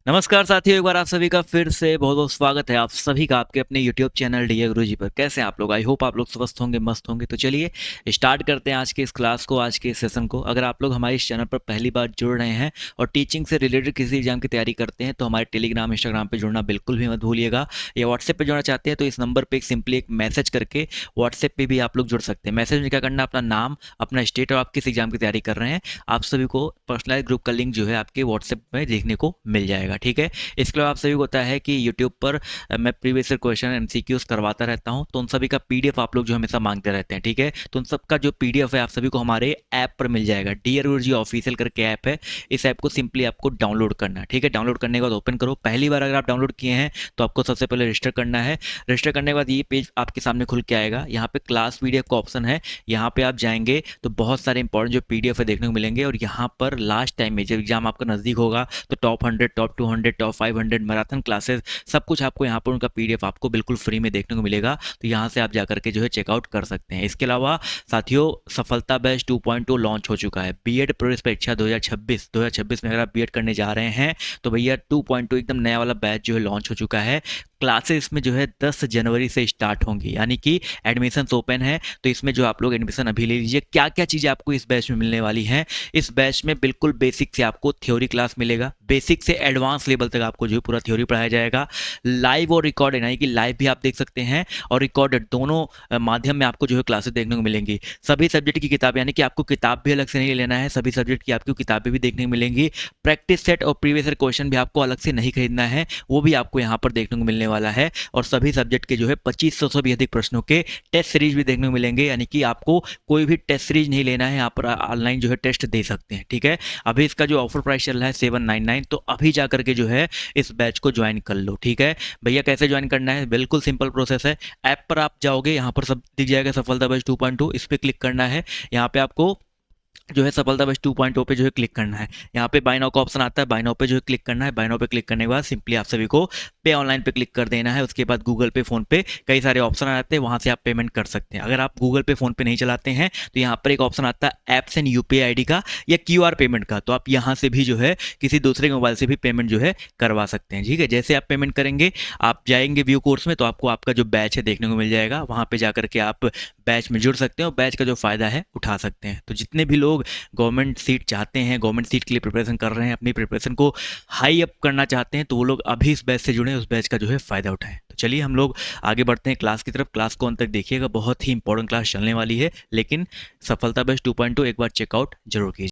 नमस्कार साथियों, एक बार आप सभी का फिर से बहुत बहुत स्वागत है आप सभी का आपके अपने YouTube चैनल डीए गुरुजी पर। कैसे हैं आप लोग? आई होप आप लोग स्वस्थ होंगे, मस्त होंगे। तो चलिए स्टार्ट करते हैं आज के इस क्लास को, आज के इस सेशन को। अगर आप लोग हमारे इस चैनल पर पहली बार जुड़ रहे हैं और टीचिंग से रिलेटेड किसी एग्जाम की तैयारी करते हैं तो हमारे टेलीग्राम इंस्टाग्राम पर जुड़ना बिल्कुल भी मत भूलिएगा। या व्हाट्सएप पर जुड़ना चाहते हैं तो इस नंबर पर सिंपली एक मैसेज करके व्हाट्सएप पर भी आप लोग जुड़ सकते हैं। मैसेज में क्या करना है, अपना नाम, अपना स्टेट और आप किस एग्जाम की तैयारी कर रहे हैं, आप सभी को पर्सनलाइज ग्रुप का लिंक जो है आपके व्हाट्सएप में देखने को मिल जाएगा। ठीक है। इसके अलावा आप सभी को पता है कि यूट्यूब पर मैं प्रीवियस ईयर क्वेश्चन एमसीक्यूज करवाता रहता हूं, तो उन सभी का पीडीएफ आप लोग जो हमेशा मांगते रहते हैं। ठीक है। तो उन सब का जो पीडीएफ है आप सभी को हमारे ऐप पर मिल जाएगा। डियर गुरुजी ऑफिशियल करके ऐप है। इस ऐप को सिंपली आपको डाउनलोड करना है। ठीक है। डाउनलोड करने के बाद ओपन करो। पहली बार अगर आप डाउनलोड किए हैं तो आपको सबसे पहले रजिस्टर करना है। रजिस्टर करने के बाद ये पेज आपके सामने खुल के आएगा। यहाँ पे क्लास पीडीएफ का ऑप्शन है। यहाँ पे आप जाएंगे तो बहुत सारे इंपॉर्टेंट जो पीडीएफ है देखने को मिलेंगे। और यहाँ पर लास्ट टाइम में जब एग्जाम आपका नजदीक होगा तो top 100, top 200, top 500 marathon classes सब कुछ आपको यहाँ पर उनका पीडीएफ आपको बिल्कुल फ्री में देखने को मिलेगा। तो यहाँ से आप जाकर के जो है चेकआउट कर सकते हैं। इसके अलावा साथियों, सफलता बैच 2.0 लॉन्च हो चुका है। बीएड प्रवेश परीक्षा 2026 में अगर आप बीएड करने जा रहे हैं तो भैया 2.2 एकदम नया वाला बैच जो है लॉन्च हो चुका है। क्लासेस इसमें जो है 10 जनवरी से स्टार्ट होंगी, यानी कि एडमिशन ओपन है। तो इसमें जो आप लोग एडमिशन अभी ले लीजिए। क्या क्या चीज़ें आपको इस बैच में मिलने वाली हैं? इस बैच में बिल्कुल बेसिक से आपको थ्योरी क्लास मिलेगा। बेसिक से एडवांस लेवल तक आपको जो है पूरा थ्योरी पढ़ाया जाएगा। लाइव और रिकॉर्डेड, यानी कि लाइव भी आप देख सकते हैं और रिकॉर्डेड दोनों माध्यम में आपको जो है क्लासेस देखने को मिलेंगी। सभी सब्जेक्ट की किताब, यानी कि आपको किताब भी अलग से नहीं लेना है, सभी सब्जेक्ट की आपको किताबें भी देखने को मिलेंगी। प्रैक्टिस सेट और प्रीवियस ईयर क्वेश्चन भी आपको अलग से नहीं खरीदना है, वो भी आपको यहाँ पर देखने को मिलने वाला है। और सभी सब्जेक्ट के जो है 2500 से भी अधिक प्रश्नों के टेस्ट सीरीज भी देखने को मिलेंगे, यानी कि आपको कोई भी टेस्ट सीरीज नहीं लेना है, यहाँ पर ऑनलाइन जो है टेस्ट दे सकते हैं। ठीक है। अभी इसका जो ऑफर प्राइस चल रहा है 799, तो अभी जा करके जो है इस बैच को ज्वाइन कर लो। ठीक है भैया। कैसे ज्वाइन करना है? बिल्कुल सिंपल प्रोसेस है। ऐप पर आप जाओगे, यहाँ पर सब दिख जाएगा सफलता बैच 2.2, इस पर क्लिक करना है। यहाँ पे आपको जो है सफलता बैच 2.0 पे जो है क्लिक करना है। यहाँ पे बाय नाउ का ऑप्शन आता है, बाय नाउ पे जो है क्लिक करना है। बाय नाउ पे क्लिक करने के बाद सिंपली आप सभी को पे ऑनलाइन पे क्लिक कर देना है। उसके बाद गूगल पे, फोन पे कई सारे ऑप्शन आ जाते हैं, वहाँ से आप पेमेंट कर सकते हैं। अगर आप गूगल पे, फोन पे नहीं चलाते हैं तो यहाँ पर एक ऑप्शन आता है ऐप्स एंड यूपीआई आईडी का या क्यूआर पेमेंट का, तो आप यहाँ से भी जो है किसी दूसरे के मोबाइल से भी पेमेंट जो है करवा सकते हैं। ठीक है। जैसे आप पेमेंट करेंगे, आप जाएंगे व्यू कोर्स में तो आपको आपका जो बैच है देखने को मिल जाएगा। वहाँ पे जाकर के आप बैच में जुड़ सकते हैं और बैच का जो फायदा है उठा सकते हैं। तो जितने भी लोग गवर्नमेंट सीट चाहते हैं, गवर्नमेंट सीट के लिए प्रिपरेशन कर रहे हैं, अपनी प्रिपरेशन को हाई अप करना चाहते हैं, तो वो लोग अभी इस बैच से जुड़े, उस बैच का जो है फ़ायदा उठाएं। तो चलिए हम लोग आगे बढ़ते हैं क्लास की तरफ। क्लास को अंत तक देखिएगा, बहुत ही इंपॉर्टेंट क्लास चलने वाली है। लेकिन सफलता बैच 2.2 एक बार चेकआउट जरूर कीजिए।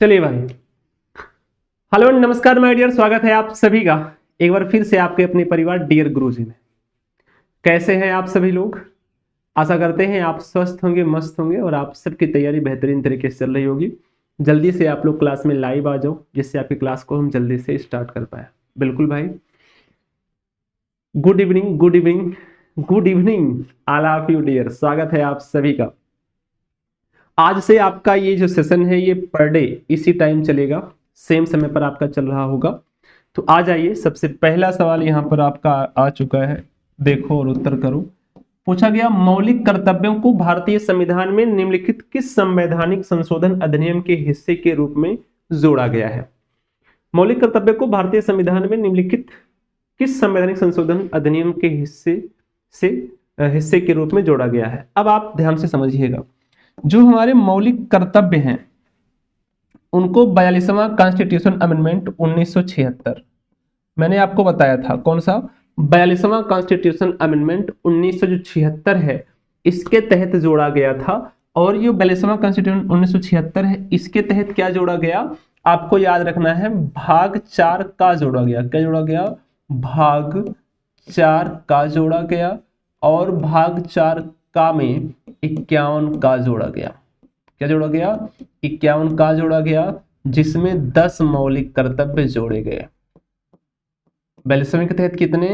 चलिए भाई, हेलो नमस्कार माय डियर, स्वागत है आप सभी का एक बार फिर से आपके अपने परिवार डियर गुरुजी में। कैसे हैं आप सभी लोग? आशा करते हैं आप स्वस्थ होंगे, मस्त होंगे और आप सबकी तैयारी बेहतरीन तरीके से चल रही होगी। जल्दी से आप लोग क्लास में लाइव आ जाओ, जिससे आपकी क्लास को हम जल्दी से स्टार्ट कर पाए। बिल्कुल भाई। Good evening, good evening, good evening all of you dear, स्वागत है आप सभी का। आज से आपका ये जो सेशन है ये पर डे इसी टाइम चलेगा, सेम समय पर आपका चल रहा होगा। तो आ जाइए, सबसे पहला सवाल यहाँ पर आपका आ चुका है, देखो और उत्तर करो। पूछा गया, मौलिक कर्तव्यों को भारतीय संविधान में निम्नलिखित किस संवैधानिक संशोधन अधिनियम के हिस्से के रूप में जोड़ा गया है? मौलिक कर्तव्य को भारतीय संविधान में निम्नलिखित किस संवैधानिक संशोधन अधिनियम के हिस्से के रूप में जोड़ा गया है? अब आप ध्यान से समझिएगा, जो हमारे मौलिक कर्तव्य हैं उनको 42वां कॉन्स्टिट्यूशन अमेंडमेंट 1976, मैंने आपको बताया था कौन सा, 42वां कॉन्स्टिट्यूशन अमेंडमेंट 1976 है, इसके तहत जोड़ा गया था। और ये 42वां कॉन्स्टिट्यूशन 1976 है, इसके तहत क्या जोड़ा गया आपको याद रखना है, भाग 4 का जोड़ा गया। क्या जोड़ा गया? भाग 4 का जोड़ा गया। और भाग 4 का में 51 का जोड़ा गया। क्या जोड़ा गया? 51 का जोड़ा गया, जिसमें 10 मौलिक कर्तव्य जोड़े गए। 42वें के तहत कितने?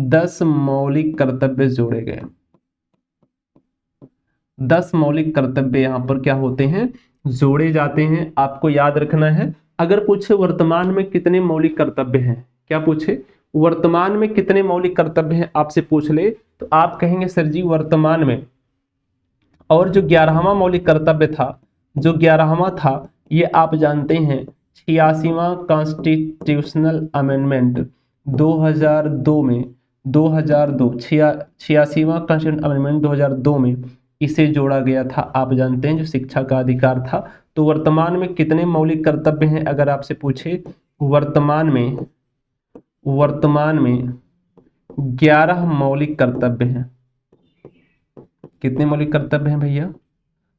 10 मौलिक कर्तव्य जोड़े गए। 10 मौलिक कर्तव्य यहां पर क्या होते हैं? जोड़े जाते हैं। आपको याद रखना है, अगर पूछे वर्तमान में कितने मौलिक कर्तव्य हैं, क्या पूछे वर्तमान में कितने मौलिक कर्तव्य हैं आपसे पूछ ले, तो आप कहेंगे सर जी वर्तमान में, और जो 11वां मौलिक कर्तव्य था, जो 11वां था ये आप जानते हैं 86वां कॉन्स्टिट्यूशनल अमेंडमेंट 2002 में 86वां कॉन्स्टिट्यूशनल अमेंडमेंट 2002 में इसे जोड़ा गया था, आप जानते हैं, जो शिक्षा का अधिकार था। तो वर्तमान में कितने मौलिक कर्तव्य हैं अगर आपसे पूछे, वर्तमान में 11 मौलिक कर्तव्य हैं। कितने मौलिक कर्तव्य हैं भैया?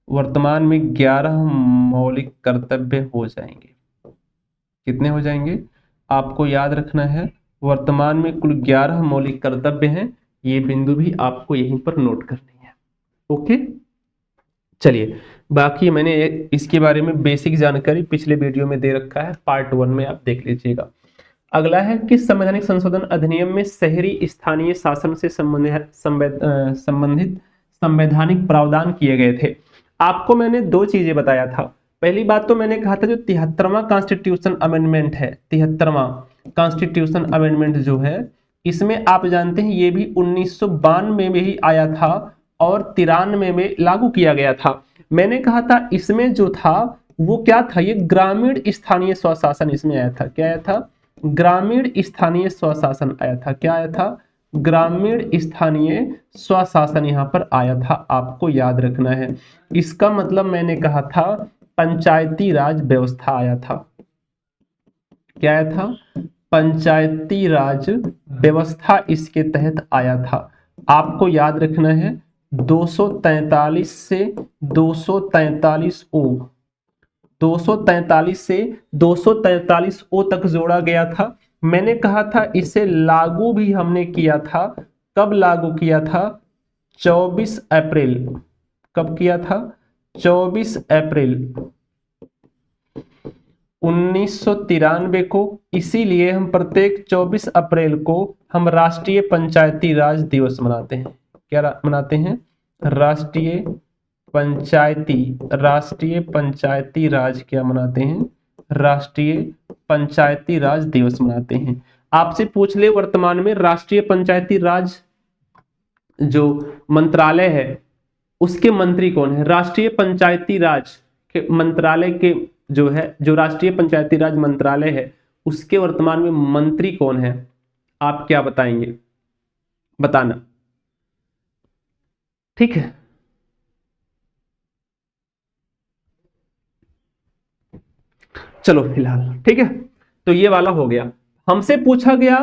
वर्तमान में 11 मौलिक कर्तव्य हो जाएंगे। कितने हो जाएंगे आपको याद रखना है, वर्तमान में कुल 11 मौलिक कर्तव्य हैं। ये बिंदु भी आपको यहीं पर नोट करनी है। ओके, चलिए, बाकी मैंने इसके बारे में बेसिक जानकारी पिछले वीडियो में दे रखा है, पार्ट 1 में आप देख लीजिएगा। अगला है कि संवैधानिक संशोधन अधिनियम में शहरी स्थानीय शासन से संबंधित संवैधानिक प्रावधान किए गए थे। आपको मैंने दो चीजें बताया था। पहली बात तो मैंने कहा था जो 73वां कॉन्स्टिट्यूशन अमेंडमेंट है, 73वां कॉन्स्टिट्यूशन अमेंडमेंट जो है, इसमें आप जानते हैं ये भी 1992 में ही आया था और 93 में लागू किया गया था। मैंने कहा था इसमें जो था वो क्या था, ये ग्रामीण स्थानीय स्वशासन इसमें आया था। क्या आया था? ग्रामीण स्थानीय स्वशासन आया था। क्या आया था? ग्रामीण स्थानीय स्वशासन यहाँ पर आया था, आपको याद रखना है। इसका मतलब मैंने कहा था पंचायती राज व्यवस्था आया था। क्या आया था? पंचायती राज व्यवस्था इसके तहत आया था। आपको याद रखना है 243 से 243 ओ 243 से 243 ओ तक जोड़ा गया था। मैंने कहा था इसे लागू भी हमने किया था। कब लागू किया था? 24 अप्रैल। कब किया था? 24 अप्रैल 1993 को। इसीलिए हम प्रत्येक 24 अप्रैल को हम राष्ट्रीय पंचायती राज दिवस मनाते हैं। क्या मनाते हैं? राष्ट्रीय पंचायती राज क्या मनाते हैं? राष्ट्रीय पंचायती राज दिवस मनाते हैं। आपसे पूछ ले वर्तमान में राष्ट्रीय पंचायती राज जो मंत्रालय है उसके मंत्री कौन है? राष्ट्रीय पंचायती राज के मंत्रालय के जो राष्ट्रीय पंचायती राज मंत्रालय है उसके वर्तमान में मंत्री कौन है? आप क्या बताएंगे? बताना, ठीक है। चलो फिलहाल ठीक है, तो ये वाला हो गया। हमसे पूछा गया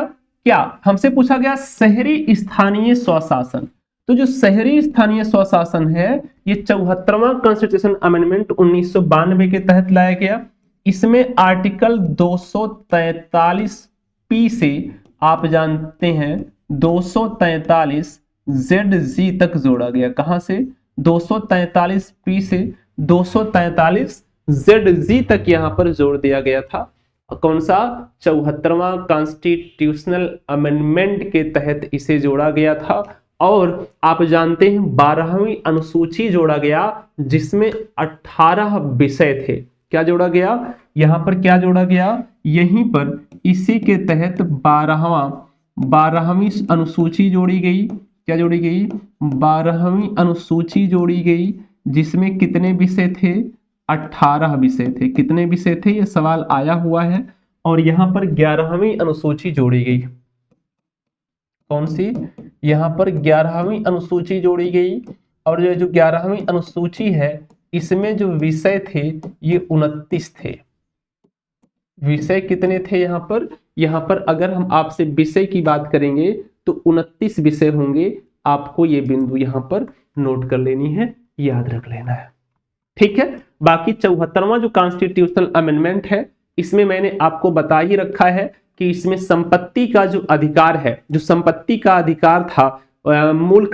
क्या? हमसे पूछा गया शहरी स्थानीय स्वशासन। तो जो शहरी स्थानीय स्वशासन है ये 74वां कॉन्स्टिट्यूशन अमेंडमेंट 1992 के तहत लाया गया। इसमें आर्टिकल 243 पी से आप जानते हैं 243 जेड जी तक जोड़ा गया। कहां से? 243 पी से 243 जेड जी तक यहां पर जोड़ दिया गया था। कौन सा? 74वां कॉन्स्टिट्यूशनल अमेंडमेंट के तहत इसे जोड़ा गया था। और आप जानते हैं 12वीं अनुसूची जोड़ा गया जिसमें 18 विषय थे। क्या जोड़ा गया? यहां पर क्या जोड़ा गया? यहीं पर इसी के तहत 12वीं अनुसूची जोड़ी गई। क्या जोड़ी गई? 12वीं अनुसूची जोड़ी गई जिसमें कितने विषय थे? 18 विषय थे। कितने विषय थे? यह सवाल आया हुआ है। और यहां पर 11वीं अनुसूची जोड़ी गई। कौन सी? यहां पर 11वीं अनुसूची जोड़ी गई। और ये जो 11वीं अनुसूची है इसमें जो विषय थे ये 29 थे। विषय कितने थे यहां पर? यहां पर अगर हम आपसे विषय की बात करेंगे तो 29 विषय होंगे। आपको ये बिंदु यहां पर नोट कर लेनी है, याद रख लेना है, ठीक है। बाकी 74वां जो कॉन्स्टिट्यूशनल अमेंडमेंट है इसमें मैंने आपको बता ही रखा है कि इसमें संपत्ति का जो अधिकार है, जो संपत्ति का अधिकार था, मूल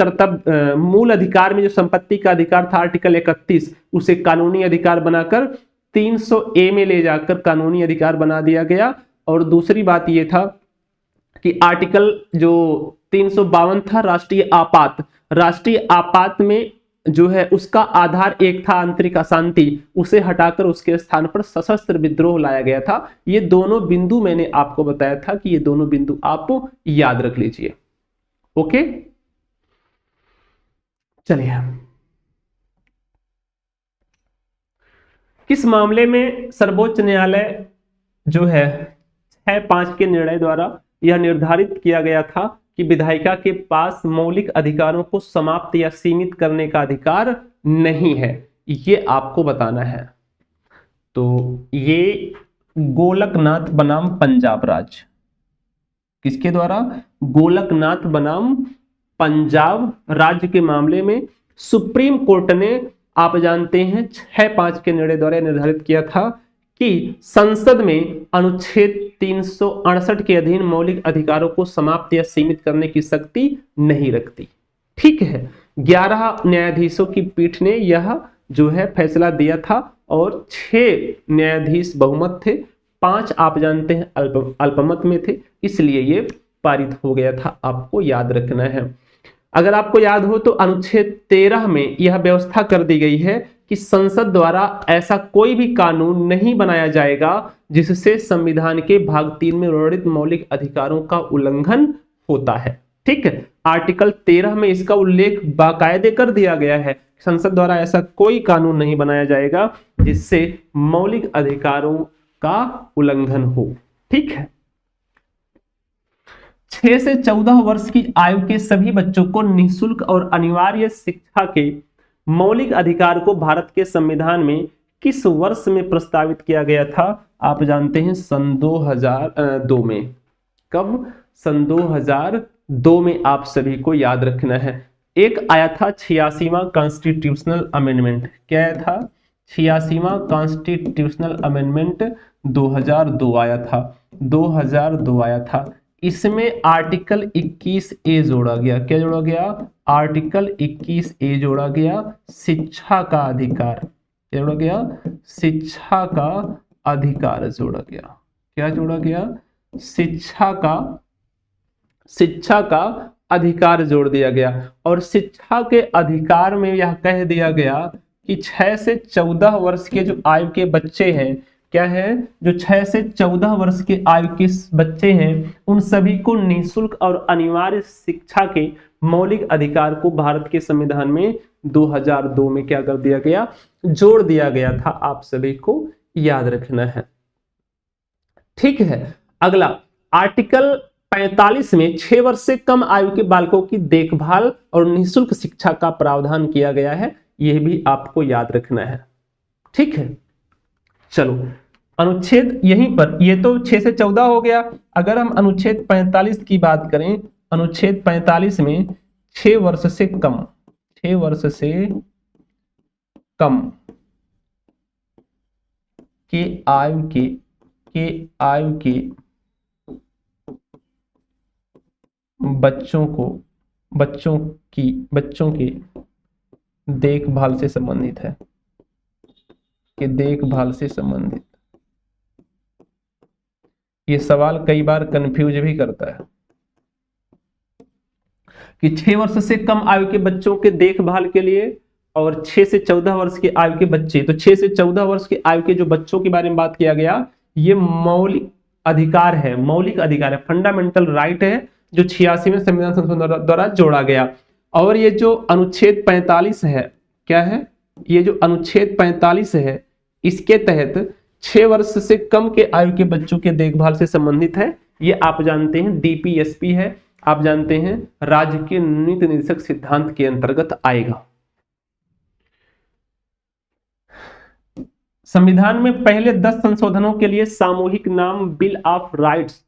अधिकार में जो संपत्ति का अधिकार था आर्टिकल 31, उसे कानूनी अधिकार बनाकर 300A में ले जाकर कानूनी अधिकार बना दिया गया। और दूसरी बात यह था कि आर्टिकल जो 352 था राष्ट्रीय आपात में जो है उसका आधार एक था आंतरिक अशांति, उसे हटाकर उसके स्थान पर सशस्त्र विद्रोह लाया गया था। ये दोनों बिंदु मैंने आपको बताया था कि ये दोनों बिंदु आप याद रख लीजिए। ओके, चलिए, किस मामले में सर्वोच्च न्यायालय जो है 6-5 के निर्णय द्वारा यह निर्धारित किया गया था कि विधायिका के पास मौलिक अधिकारों को समाप्त या सीमित करने का अधिकार नहीं है, ये आपको बताना है। तो ये गोलकनाथ बनाम पंजाब राज्य, किसके द्वारा? गोलकनाथ बनाम पंजाब राज्य के मामले में सुप्रीम कोर्ट ने, आप जानते हैं, 6-5 के निर्णय द्वारा निर्धारित किया था कि संसद में अनुच्छेद 368 के अधीन मौलिक अधिकारों को समाप्त या सीमित करने की शक्ति नहीं रखती। ठीक है, 11 न्यायाधीशों की पीठ ने यह जो है फैसला दिया था और 6 न्यायाधीश बहुमत थे, 5 आप जानते हैं अल्पमत में थे, इसलिए ये पारित हो गया था। आपको याद रखना है। अगर आपको याद हो तो अनुच्छेद 13 में यह व्यवस्था कर दी गई है कि संसद द्वारा ऐसा कोई भी कानून नहीं बनाया जाएगा जिससे संविधान के भाग 3 में वर्णित मौलिक अधिकारों का उल्लंघन होता है। ठीक है, आर्टिकल 13 में इसका उल्लेख बाकायदे कर दिया गया है, संसद द्वारा ऐसा कोई कानून नहीं बनाया जाएगा जिससे मौलिक अधिकारों का उल्लंघन हो। ठीक है, 6 से 14 वर्ष की आयु के सभी बच्चों को निःशुल्क और अनिवार्य शिक्षा के मौलिक अधिकार को भारत के संविधान में किस वर्ष में प्रस्तावित किया गया था? आप जानते हैं सन 2002 में। कब? सन 2002 में। आप सभी को याद रखना है। एक आया था 86वां कॉन्स्टिट्यूशनल अमेंडमेंट। क्या आया था? 86वां कॉन्स्टिट्यूशनल अमेंडमेंट 2002 आया था। 2002 आया था। इसमें आर्टिकल 21A जोड़ा गया। क्या जोड़ा गया? आर्टिकल 21A जोड़ा गया, शिक्षा का अधिकार। क्या जोड़ा गया? शिक्षा का अधिकार जोड़ा गया। क्या जोड़ा गया? शिक्षा का अधिकार जोड़ दिया गया। और शिक्षा के अधिकार में यह कह दिया गया कि 6 से 14 वर्ष के जो आयु के बच्चे हैं, क्या है, जो 6 से 14 वर्ष के आयु के बच्चे हैं, उन सभी को निःशुल्क और अनिवार्य शिक्षा के मौलिक अधिकार को भारत के संविधान में 2002 में क्या कर दिया गया? जोड़ दिया गया था। आप सभी को याद रखना है। ठीक है, अगला आर्टिकल 45 में 6 वर्ष से कम आयु के बालकों की देखभाल और निःशुल्क शिक्षा का प्रावधान किया गया है। यह भी आपको याद रखना है। ठीक है, चलो अनुच्छेद यहीं पर, ये तो 6 से 14 हो गया। अगर हम अनुच्छेद 45 की बात करें, अनुच्छेद 45 में 6 वर्ष से कम, 6 वर्ष से कम के आयु के बच्चों के देखभाल से संबंधित है, कि देखभाल से संबंधित। ये सवाल कई बार कंफ्यूज भी करता है कि 6 वर्ष से कम आयु के बच्चों के देखभाल के लिए और 6 से 14 वर्ष के आयु के बच्चे, तो 6 से 14 वर्ष के आयु के जो बच्चों के बारे में बात किया गया, ये मौलिक अधिकार है, मौलिक अधिकार है, फंडामेंटल राइट है, जो 86वें संविधान संशोधन द्वारा जोड़ा गया। और ये जो अनुच्छेद 45 है, क्या है? ये जो अनुच्छेद 45 है, इसके तहत 6 वर्ष से कम के आयु के बच्चों के देखभाल से संबंधित है। ये आप जानते हैं DPSP है, आप जानते हैं राज्य के नीति निर्देशक सिद्धांत के अंतर्गत आएगा। संविधान में पहले 10 संशोधनों के लिए सामूहिक नाम बिल ऑफ राइट्स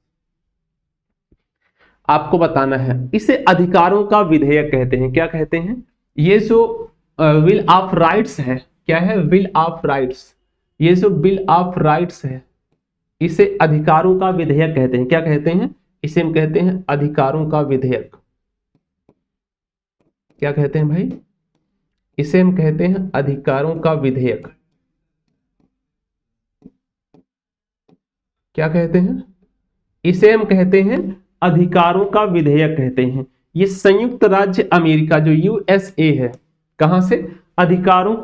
आपको बताना है। इसे अधिकारों का विधेयक कहते हैं। क्या कहते हैं? ये जो बिल ऑफ राइट्स है, क्या है? Bill of rights. ये जो बिल ऑफ राइट्स है, इसे अधिकारों का विधेयक कहते हैं। क्या कहते हैं? इसे हम कहते हैं अधिकारों का विधेयक। क्या कहते हैं भाई? इसे हम कहते हैं अधिकारों का विधेयक। क्या कहते हैं? इसे हम कहते हैं अधिकारों का विधेयक कहते हैं। ये संयुक्त राज्य अमेरिका जो USA है, कहां से? अधिकारों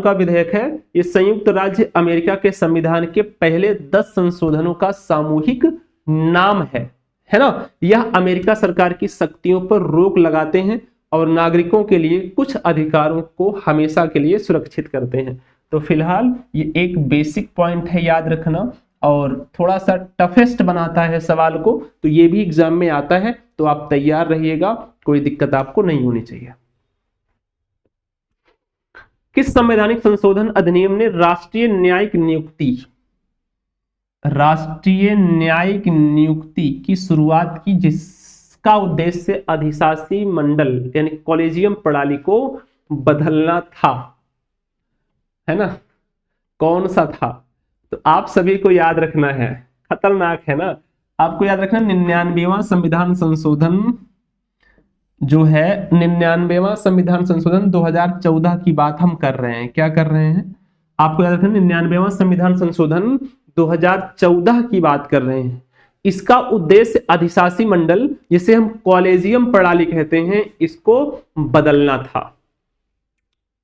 का विधेयक है। ये संयुक्त राज्य अमेरिका के संविधान के पहले 10 संशोधनों का सामूहिक नाम है ना। यह अमेरिका सरकार की शक्तियों पर रोक लगाते हैं और नागरिकों के लिए कुछ अधिकारों को हमेशा के लिए सुरक्षित करते हैं। तो फिलहाल ये एक बेसिक पॉइंट है, याद रखना, और थोड़ा सा टफेस्ट बनाता है सवाल को, तो ये भी एग्जाम में आता है, तो आप तैयार रहिएगा, कोई दिक्कत आपको नहीं होनी चाहिए। किस संवैधानिक संशोधन अधिनियम ने राष्ट्रीय न्यायिक नियुक्ति की शुरुआत की, जिसका उद्देश्य अधिशासी मंडल यानी कॉलेजियम प्रणाली को बदलना था, है ना? कौन सा था? तो आप सभी को याद रखना है, खतरनाक है ना, आपको याद रखना 99वां संविधान संशोधन जो है, 99वां संविधान संशोधन 2014 की बात हम कर रहे हैं। क्या कर रहे हैं? आपको याद रखना 99वां संविधान संशोधन 2014 की बात कर रहे हैं। इसका उद्देश्य अधिशासी मंडल, जिसे हम कॉलेजियम प्रणाली कहते हैं, इसको बदलना था,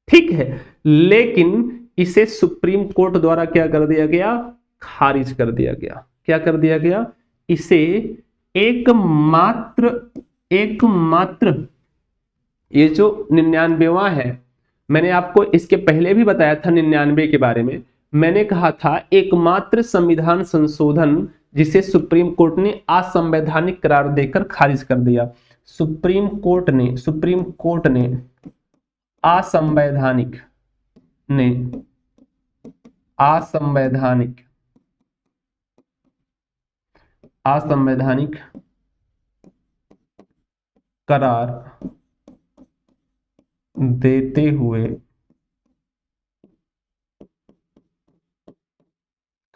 ठीक है। लेकिन इसे सुप्रीम कोर्ट द्वारा क्या कर दिया गया? खारिज कर दिया गया। क्या कर दिया गया? इसे एकमात्र ये जो 99वां है, मैंने आपको इसके पहले भी बताया था 99 के बारे में, मैंने कहा था एकमात्र संविधान संशोधन जिसे सुप्रीम कोर्ट ने असंवैधानिक करार देकर खारिज कर दिया। सुप्रीम कोर्ट ने असंवैधानिक करार देते हुए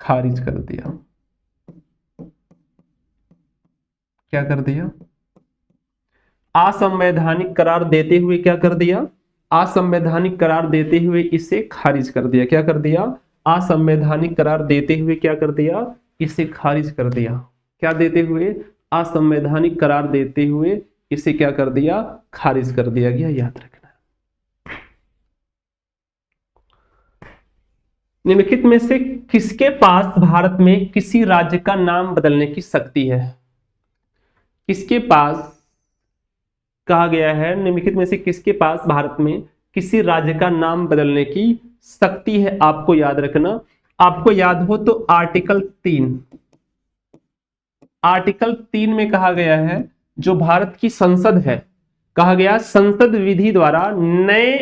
खारिज कर दिया। क्या कर दिया? असंवैधानिक करार देते हुए क्या कर दिया? असंवैधानिक करार देते हुए इसे खारिज कर दिया। क्या कर दिया? असंवैधानिक करार देते हुए क्या कर दिया? इसे खारिज कर दिया। क्या देते हुए? असंवैधानिक करार देते हुए इसे क्या कर दिया? खारिज कर दिया गया, याद रखना। निम्नलिखित में से किसके पास भारत में किसी राज्य का नाम बदलने की शक्ति है? किसके पास कहा गया है, निम्नलिखित में से किसके पास भारत में किसी राज्य का नाम बदलने की शक्ति है? आपको याद रखना, आपको याद हो तो आर्टिकल 3 में कहा गया है, जो भारत की संसद है, कहा गया संसद विधि द्वारा नए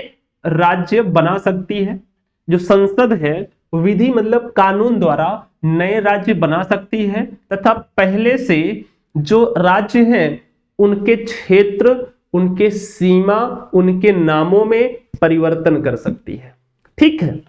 राज्य बना सकती है। जो संसद है, विधि मतलब कानून द्वारा नए राज्य बना सकती है, तथा पहले से जो राज्य हैं उनके क्षेत्र, उनके सीमा, उनके नामों में परिवर्तन कर सकती है, ठीक है।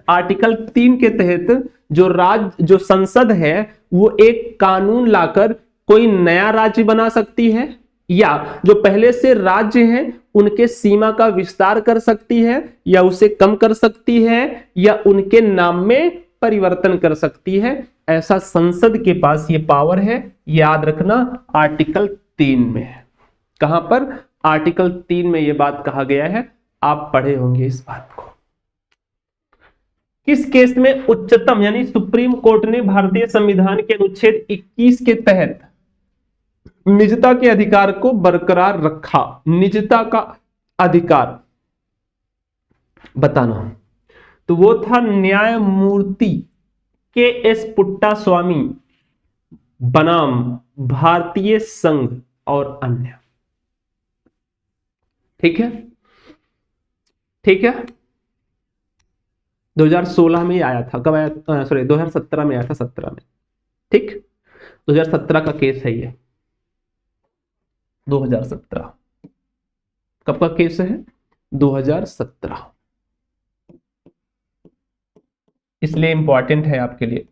आर्टिकल 3 के तहत जो संसद है वो एक कानून लाकर कोई नया राज्य बना सकती है, या जो पहले से राज्य हैं उनके सीमा का विस्तार कर सकती है, या उसे कम कर सकती है, या उनके नाम में परिवर्तन कर सकती है। ऐसा संसद के पास ये पावर है, याद रखना, आर्टिकल 3 में है। कहां पर? आर्टिकल 3 में ये बात कहा गया है, आप पढ़े होंगे इस बात को। किस केस में उच्चतम यानी सुप्रीम कोर्ट ने भारतीय संविधान के अनुच्छेद 21 के तहत निजता के अधिकार को बरकरार रखा? निजता का अधिकार बताना। तो वो था न्यायमूर्ति के.एस. पुट्टा स्वामी बनाम भारतीय संघ और अन्य, ठीक है, ठीक है। 2016 में आया था, कब आया? सॉरी 2017 में आया था, 17 में, ठीक। 2017 का केस है ये, 2017 कब का केस है? 2017, इसलिए इंपॉर्टेंट है आपके लिए,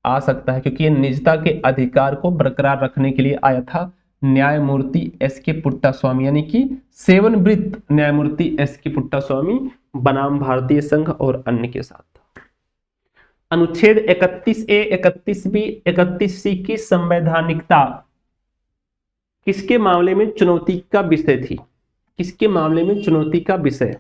आ सकता है, क्योंकि ये निजता के अधिकार को बरकरार रखने के लिए आया था न्यायमूर्ति एस.के. पुट्टा स्वामी, यानी कि सेवानिवृत्त न्यायमूर्ति एस.के. पुट्टा स्वामी बनाम भारतीय संघ और अन्य के साथ। अनुच्छेद 31A, 31B, 31C की संवैधानिकता किसके मामले में चुनौती का विषय थी? किसके मामले में चुनौती का विषय?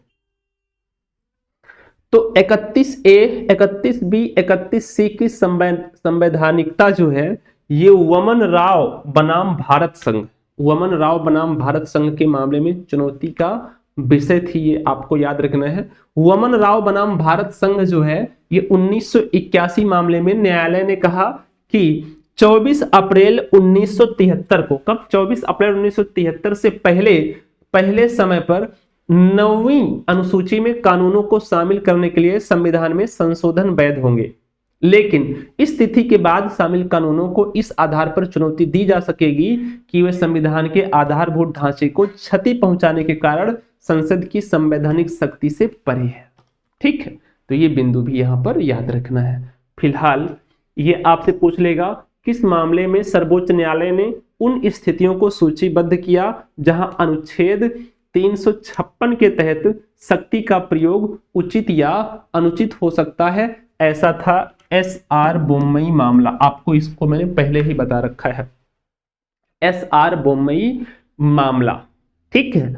तो 31A, 31B, 31C की संवैधानिकता जो है, ये वमन राव बनाम भारत संघ के मामले में चुनौती का विषय थी, ये आपको याद रखना है। वमन राव बनाम भारत संघ जो है ये 1981 मामले में न्यायालय ने कहा कि 24 अप्रैल 1973 को, कब 24 अप्रैल 1973 से पहले समय पर 9वीं अनुसूची में कानूनों को शामिल करने के लिए संविधान में संशोधन वैध होंगे, लेकिन इस तिथि के बाद शामिल कानूनों को इस आधार पर चुनौती दी जा सकेगी कि वे संविधान के आधारभूत ढांचे को क्षति पहुंचाने के कारण संसद की संवैधानिक शक्ति से परे है। ठीक है, तो ये बिंदु भी यहां पर याद रखना है। फिलहाल ये आपसे पूछ लेगा किस मामले में सर्वोच्च न्यायालय ने उन स्थितियों को सूचीबद्ध किया जहां अनुच्छेद 356 के तहत शक्ति का प्रयोग उचित या अनुचित हो सकता है। ऐसा था SR बोम्मई मामला, आपको इसको मैंने पहले ही बता रखा है, SR बोम्मई मामला। ठीक है,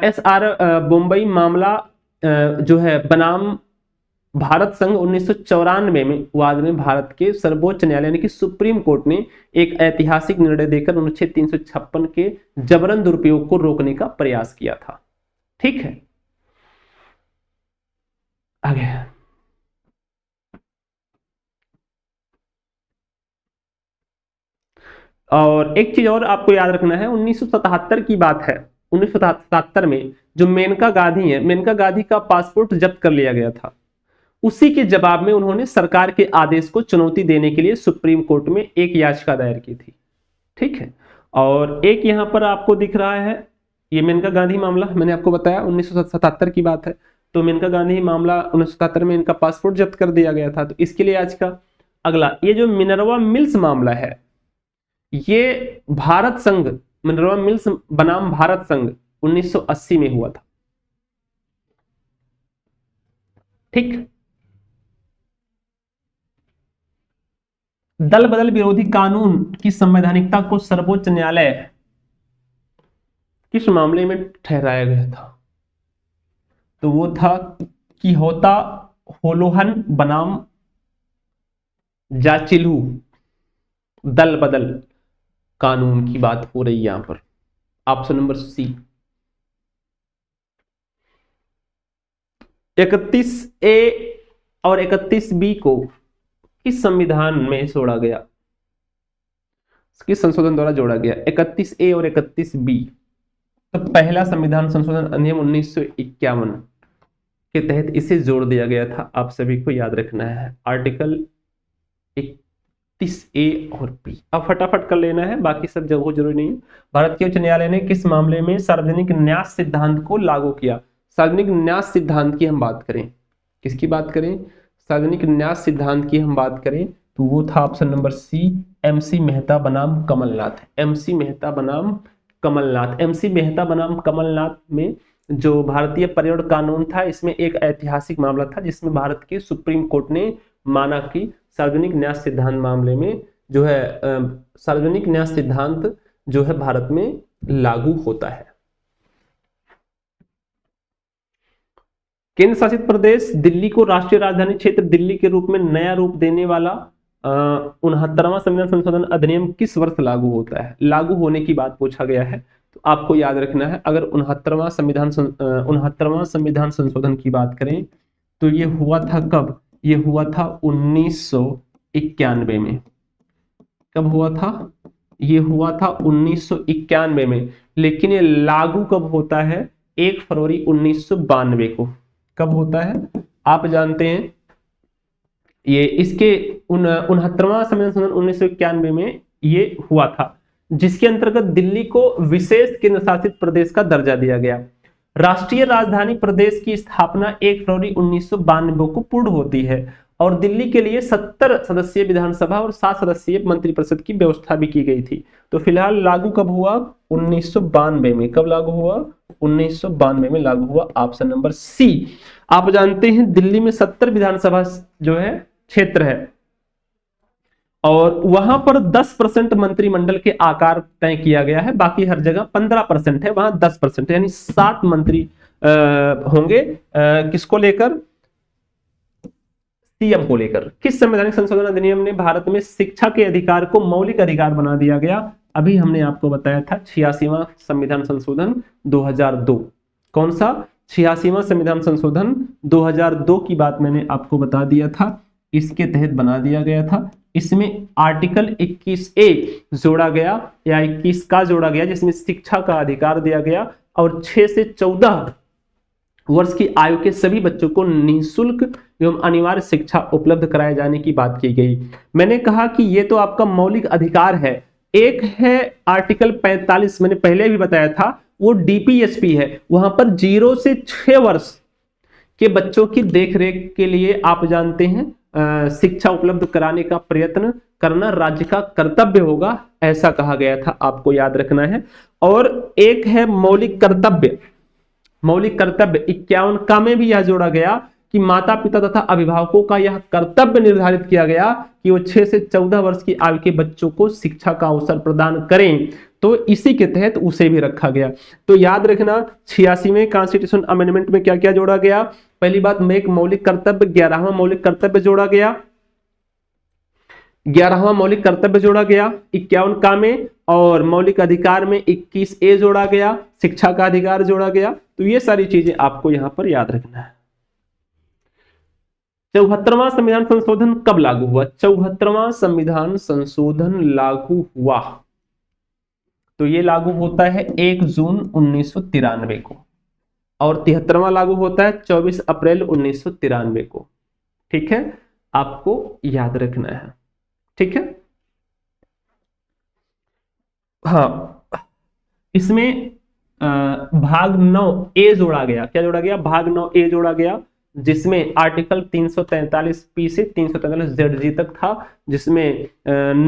SR बोम्मई मामला जो है बनाम भारत संघ 1994 में बाद में भारत के सर्वोच्च न्यायालय ने कि सुप्रीम कोर्ट ने एक ऐतिहासिक निर्णय देकर अनुच्छेद 356 के जबरन दुरुपयोग को रोकने का प्रयास किया था। ठीक है, आगे और एक चीज और आपको याद रखना है, 1977 की बात है। 1977 में जो मेनका गांधी है, मेनका गांधी का पासपोर्ट जब्त कर लिया गया था। उसी के जवाब में उन्होंने सरकार के आदेश को चुनौती देने के लिए सुप्रीम कोर्ट में एक याचिका दायर की थी। ठीक है, और एक यहां पर आपको दिख रहा है ये मेनका गांधी मामला, मैंने आपको बताया 1977 की बात है। तो मेनका गांधी मामला 1977 में इनका पासपोर्ट जब्त कर दिया गया था, तो इसके लिए याचिका। अगला ये जो मिनर्वा मिल्स मामला है, ये भारत संघ, मिनर्वा मिल्स बनाम भारत संघ 1980 में हुआ था। ठीक, दल बदल विरोधी कानून की संवैधानिकता को सर्वोच्च न्यायालय किस मामले में ठहराया गया था? तो वो था किहोता होलोहन बनाम जाचिलू दल बदल कानून की बात हो रही है यहां पर। ऑप्शन नंबर सी। 31A और 31B को किस संविधान में जोड़ा गया, किस संशोधन द्वारा जोड़ा गया? 31A और 31B। तो पहला संविधान संशोधन अधिनियम 1951 के तहत इसे जोड़ दिया गया था। आप सभी को याद रखना है आर्टिकल 31A और B। अब फटाफट कर लेना है, बाकी सब जगह जरूरी नहीं है। भारत के उच्च न्यायालय ने किस मामले में सार्वजनिक न्यास सिद्धांत को लागू किया? सार्वजनिक न्यास सिद्धांत की हम बात करें, किसकी बात करें? सार्वजनिक न्यास सिद्धांत की हम बात करें तो वो था option number C, MC Mehta बनाम कमलनाथ। MC मेहता बनाम कमलनाथ। MC मेहता बनाम कमलनाथ में जो भारतीय पर्यावरण कानून था, इसमें एक ऐतिहासिक मामला था जिसमें भारत के सुप्रीम कोर्ट ने माना कि सार्वजनिक न्यास सिद्धांत मामले में जो है सार्वजनिक न्यास सिद्धांत जो है भारत में लागू होता है। केंद्र शासित प्रदेश दिल्ली को राष्ट्रीय राजधानी क्षेत्र दिल्ली के रूप में नया रूप देने वाला 69वां संविधान संशोधन अधिनियम किस वर्ष लागू होता है? लागू होने की बात पूछा गया है, तो आपको याद रखना है अगर 69वां संविधान संशोधन की बात करें तो ये हुआ था कब? ये हुआ था 1991 में। कब हुआ था? ये हुआ था 1991 में, लेकिन ये लागू कब होता है? 1 फरवरी 1992 को। कब होता है? आप जानते हैं ये इसके 69वां संविधान संशोधन 1991 में ये हुआ था, जिसके अंतर्गत दिल्ली को विशेष केंद्र शासित प्रदेश का दर्जा दिया गया। राष्ट्रीय राजधानी प्रदेश की स्थापना 1 फरवरी 1992 को पूर्ण होती है और दिल्ली के लिए 70 सदस्यीय विधानसभा और 7 सदस्यीय मंत्रिपरिषद की व्यवस्था भी की गई थी। तो फिलहाल लागू कब हुआ? 1992 में। कब लागू हुआ? 1992 में लागू हुआ। Option number C. आप जानते हैं दिल्ली में 70 विधानसभा जो है क्षेत्र है और वहां पर 10% मंत्रिमंडल के आकार तय किया गया है, बाकी हर जगह 15% है, वहां 10% यानी 7 मंत्री होंगे। किसको लेकर? सीएम को लेकर। किस संवैधानिक संशोधन अधिनियम ने भारत में शिक्षा के अधिकार को मौलिक अधिकार बना दिया गया? अभी हमने आपको बताया था 86वां संविधान संशोधन 2002। कौन सा? 86वां संविधान संशोधन 2002 की बात मैंने आपको बता दिया था। इसके तहत बना दिया गया था। इसमें आर्टिकल 21A जोड़ा गया या 21 का जोड़ा गया, जिसमें शिक्षा का अधिकार दिया गया और 6 से 14 वर्ष की आयु के सभी बच्चों को निःशुल्क एवं अनिवार्य शिक्षा उपलब्ध कराए जाने की बात की गई। मैंने कहा कि ये तो आपका मौलिक अधिकार है। एक है आर्टिकल 45, मैंने पहले भी बताया था, वो डीपीएसपी है। वहां पर 0 से 6 वर्ष के बच्चों की देखरेख के लिए आप जानते हैं शिक्षा उपलब्ध कराने का प्रयत्न करना राज्य का कर्तव्य होगा, ऐसा कहा गया था, आपको याद रखना है। और एक है मौलिक कर्तव्य। मौलिक कर्तव्य 51 का में भी यह जोड़ा गया कि माता पिता तथा अभिभावकों का यह कर्तव्य निर्धारित किया गया कि वो 6 से 14 वर्ष की आयु के बच्चों को शिक्षा का अवसर प्रदान करें। तो इसी के तहत उसे भी रखा गया। तो याद रखना 86वें कॉन्स्टिट्यूशन अमेंडमेंट में क्या क्या जोड़ा गया। पहली बात में एक मौलिक कर्तव्य, 11वां मौलिक कर्तव्य जोड़ा गया, 11वां मौलिक कर्तव्य जोड़ा गया 51 का में, और मौलिक अधिकार में 21A जोड़ा गया, शिक्षा का अधिकार जोड़ा गया। तो ये सारी चीजें आपको यहां पर याद रखना है। 74वां संविधान संशोधन कब लागू हुआ? 74वां संविधान संशोधन लागू हुआ तो ये लागू होता है 1 जून 1993 को, और 73वां लागू होता है 24 अप्रैल 1993 को। ठीक है, आपको याद रखना है। ठीक है, हाँ, इसमें भाग 9A जोड़ा गया। क्या जोड़ा गया? भाग 9A जोड़ा गया, जिसमें आर्टिकल 343P से 343ZG तक था, जिसमें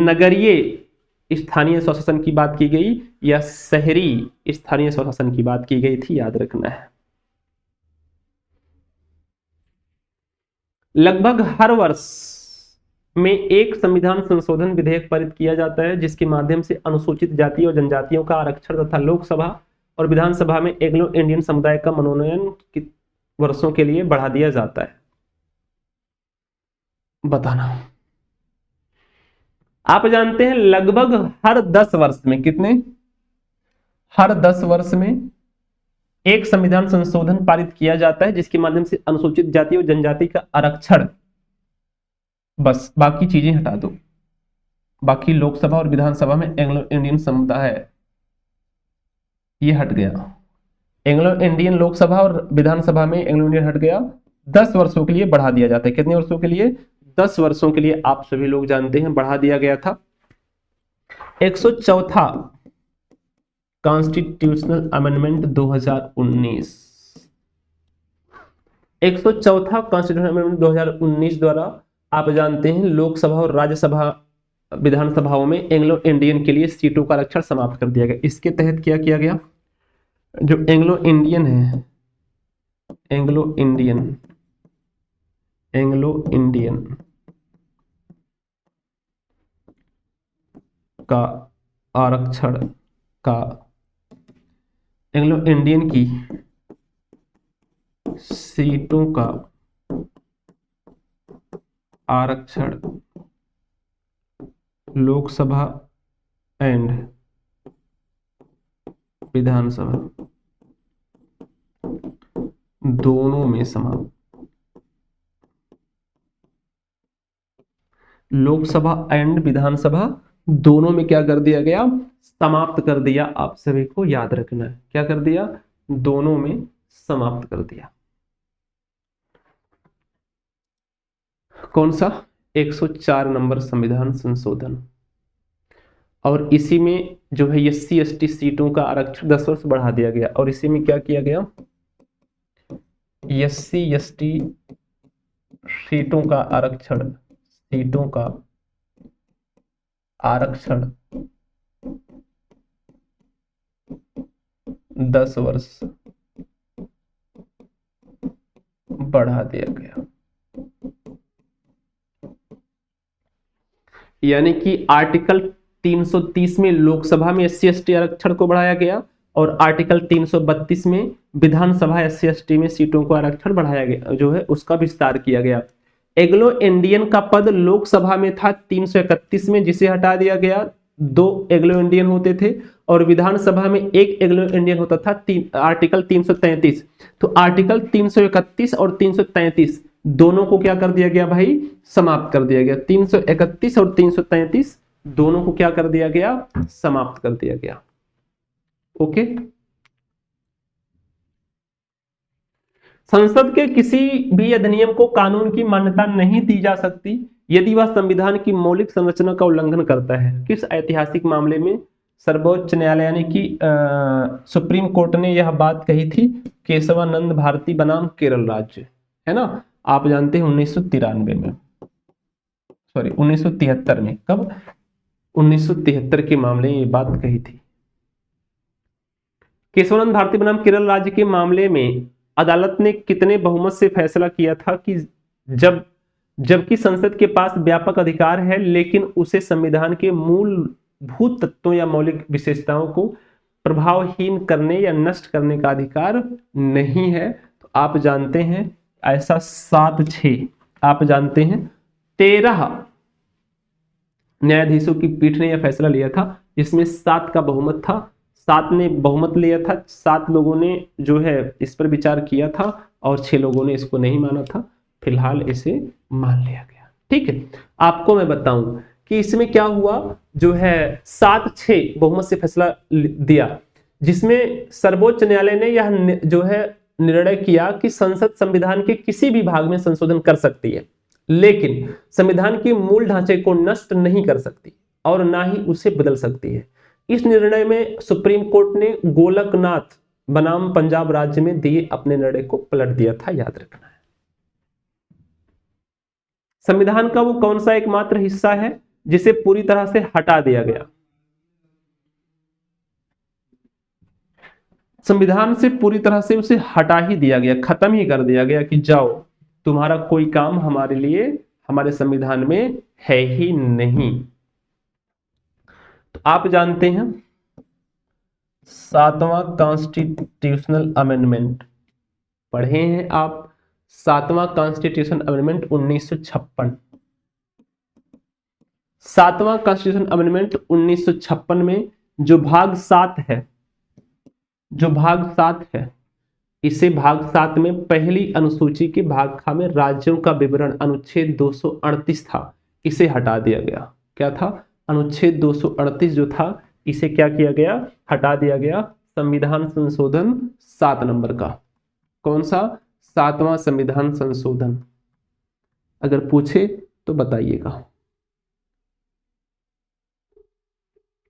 नगरीय स्थानीय स्वशासन की बात की गई या शहरी स्थानीय स्वशासन की बात की गई थी, याद रखना है। लगभग हर वर्ष में एक संविधान संशोधन विधेयक पारित किया जाता है, जिसके माध्यम से अनुसूचित जाति और जनजातियों का आरक्षण तथा लोकसभा और विधानसभा में एंग्लो इंडियन समुदाय का मनोनयन वर्षों के लिए बढ़ा दिया जाता है। बताना, आप जानते हैं लगभग हर 10 वर्ष में, कितने? हर 10 वर्ष में एक संविधान संशोधन पारित किया जाता है, जिसके माध्यम से अनुसूचित जाति और जनजाति का आरक्षण, बस बाकी चीजें हटा दो, बाकी लोकसभा और विधानसभा में एंग्लो इंडियन समुदाय है, ये हट गया। एंग्लो इंडियन लोकसभा और विधानसभा में एंग्लो इंडियन हट गया। 10 वर्षों के लिए बढ़ा दिया जाता है। कितने वर्षों के लिए? 10 वर्षों के लिए आप सभी लोग जानते हैं बढ़ा दिया गया था। 104था कॉन्स्टिट्यूशनल अमेंडमेंट 2019, 104था कॉन्स्टिट्यूशनल अमेंडमेंट 2019 द्वारा आप जानते हैं लोकसभा और राज्यसभा विधानसभाओं में एंग्लो इंडियन के लिए सीटों का आरक्षण समाप्त कर दिया गया। इसके तहत क्या किया गया? जो एंग्लो इंडियन है, एंग्लो इंडियन का आरक्षण का, एंग्लो इंडियन की सीटों का आरक्षण लोकसभा एंड विधानसभा दोनों में समाप्त, लोकसभा एंड विधानसभा दोनों में क्या कर दिया गया? समाप्त कर दिया। आप सभी को याद रखना है, क्या कर दिया? दोनों में समाप्त कर दिया। कौन सा? 104 नंबर संविधान संशोधन। और इसी में जो है SC ST सीटों का आरक्षण 10 वर्ष बढ़ा दिया गया। और इसी में क्या किया गया? SC ST सीटों का आरक्षण, सीटों का आरक्षण 10 वर्ष बढ़ा दिया गया। यानी कि आर्टिकल 330 में लोकसभा में SC ST आरक्षण को बढ़ाया गया और आर्टिकल 332 में विधानसभा SC ST में सीटों को आरक्षण बढ़ाया गया, जो है उसका विस्तार किया गया। एंग्लो इंडियन का पद लोकसभा में था 331 में, जिसे हटा दिया गया 2 एंग्लो इंडियन होते थे और विधानसभा में 1 एंग्लो इंडियन होता था। आर्टिकल 333। तो आर्टिकल 331 और 333 दोनों को क्या कर दिया गया भाई, समाप्त कर दिया गया। 331 और 333 दोनों को क्या कर दिया गया, समाप्त कर दिया गया। ओके। संसद के किसी भी अधिनियम को कानून की मान्यता नहीं दी जा सकती यदि वह संविधान की मौलिक संरचना का उल्लंघन करता है। किस ऐतिहासिक मामले में सर्वोच्च न्यायालय यानी कि सुप्रीम कोर्ट ने यह बात कही थी? केशवानंद भारती बनाम केरल राज्य, है ना, आप जानते हैं 1993 में, सॉरी 1973 में। कब? 1973 के मामले में ये बात कही थी। केशवानंद भारती बनाम केरल राज्य के मामले में अदालत ने कितने बहुमत से फैसला किया था कि जबकि संसद के पास व्यापक अधिकार है लेकिन उसे संविधान के मूलभूत तत्वों या मौलिक विशेषताओं को प्रभावहीन करने या नष्ट करने का अधिकार नहीं है। तो आप जानते हैं ऐसा 7-6 आप जानते हैं 13 न्यायाधीशों की पीठ ने यह फैसला लिया था जिसमें 7 का बहुमत था। 7 ने बहुमत लिया था, 7 लोगों ने जो है इस पर विचार किया था और 6 लोगों ने इसको नहीं माना था। फिलहाल इसे मान लिया गया। ठीक है, आपको मैं बताऊं कि इसमें क्या हुआ, जो है 7-6 बहुमत से फैसला दिया जिसमें सर्वोच्च न्यायालय ने यह जो है निर्णय किया कि संसद संविधान के किसी भी भाग में संशोधन कर सकती है लेकिन संविधान के मूल ढांचे को नष्ट नहीं कर सकती और ना ही उसे बदल सकती है। इस निर्णय में सुप्रीम कोर्ट ने गोलकनाथ बनाम पंजाब राज्य में दिए अपने निर्णय को पलट दिया था, याद रखना है। संविधान का वो कौन सा एकमात्र हिस्सा है जिसे पूरी तरह से हटा दिया गया? संविधान से पूरी तरह से उसे हटा ही दिया गया, खत्म ही कर दिया गया कि जाओ तुम्हारा कोई काम हमारे लिए हमारे संविधान में है ही नहीं। तो आप जानते हैं 7वां कॉन्स्टिट्यूशनल अमेंडमेंट पढ़े हैं आप? 7वां कॉन्स्टिट्यूशन अमेंडमेंट 1956। 7वां कॉन्स्टिट्यूशन अमेंडमेंट 1956 में जो भाग 7 है, इसे भाग 7 में पहली अनुसूची के भाग ख में राज्यों का विवरण अनुच्छेद 238 था, इसे हटा दिया गया। क्या था? अनुच्छेद 238 जो था इसे क्या किया गया, हटा दिया गया। संविधान संशोधन 7 नंबर का। कौन सा? 7वां संविधान संशोधन। अगर पूछे तो बताइएगा,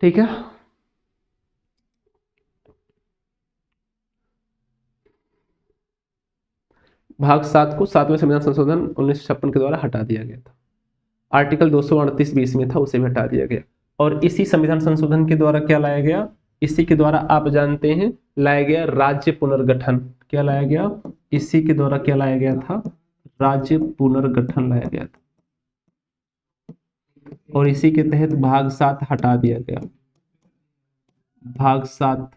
ठीक है। भाग 7 को 7वें संविधान संशोधन 1956 के द्वारा हटा दिया गया था। आर्टिकल 238 भी इसमें था, उसे भी हटा दिया गया। और इसी संविधान संशोधन के द्वारा क्या लाया गया? इसी के द्वारा आप जानते हैं लाया गया राज्य पुनर्गठन। क्या लाया गया? इसी के द्वारा क्या लाया गया था? राज्य पुनर्गठन लाया गया था। और इसी के तहत भाग 7 हटा दिया गया। भाग 7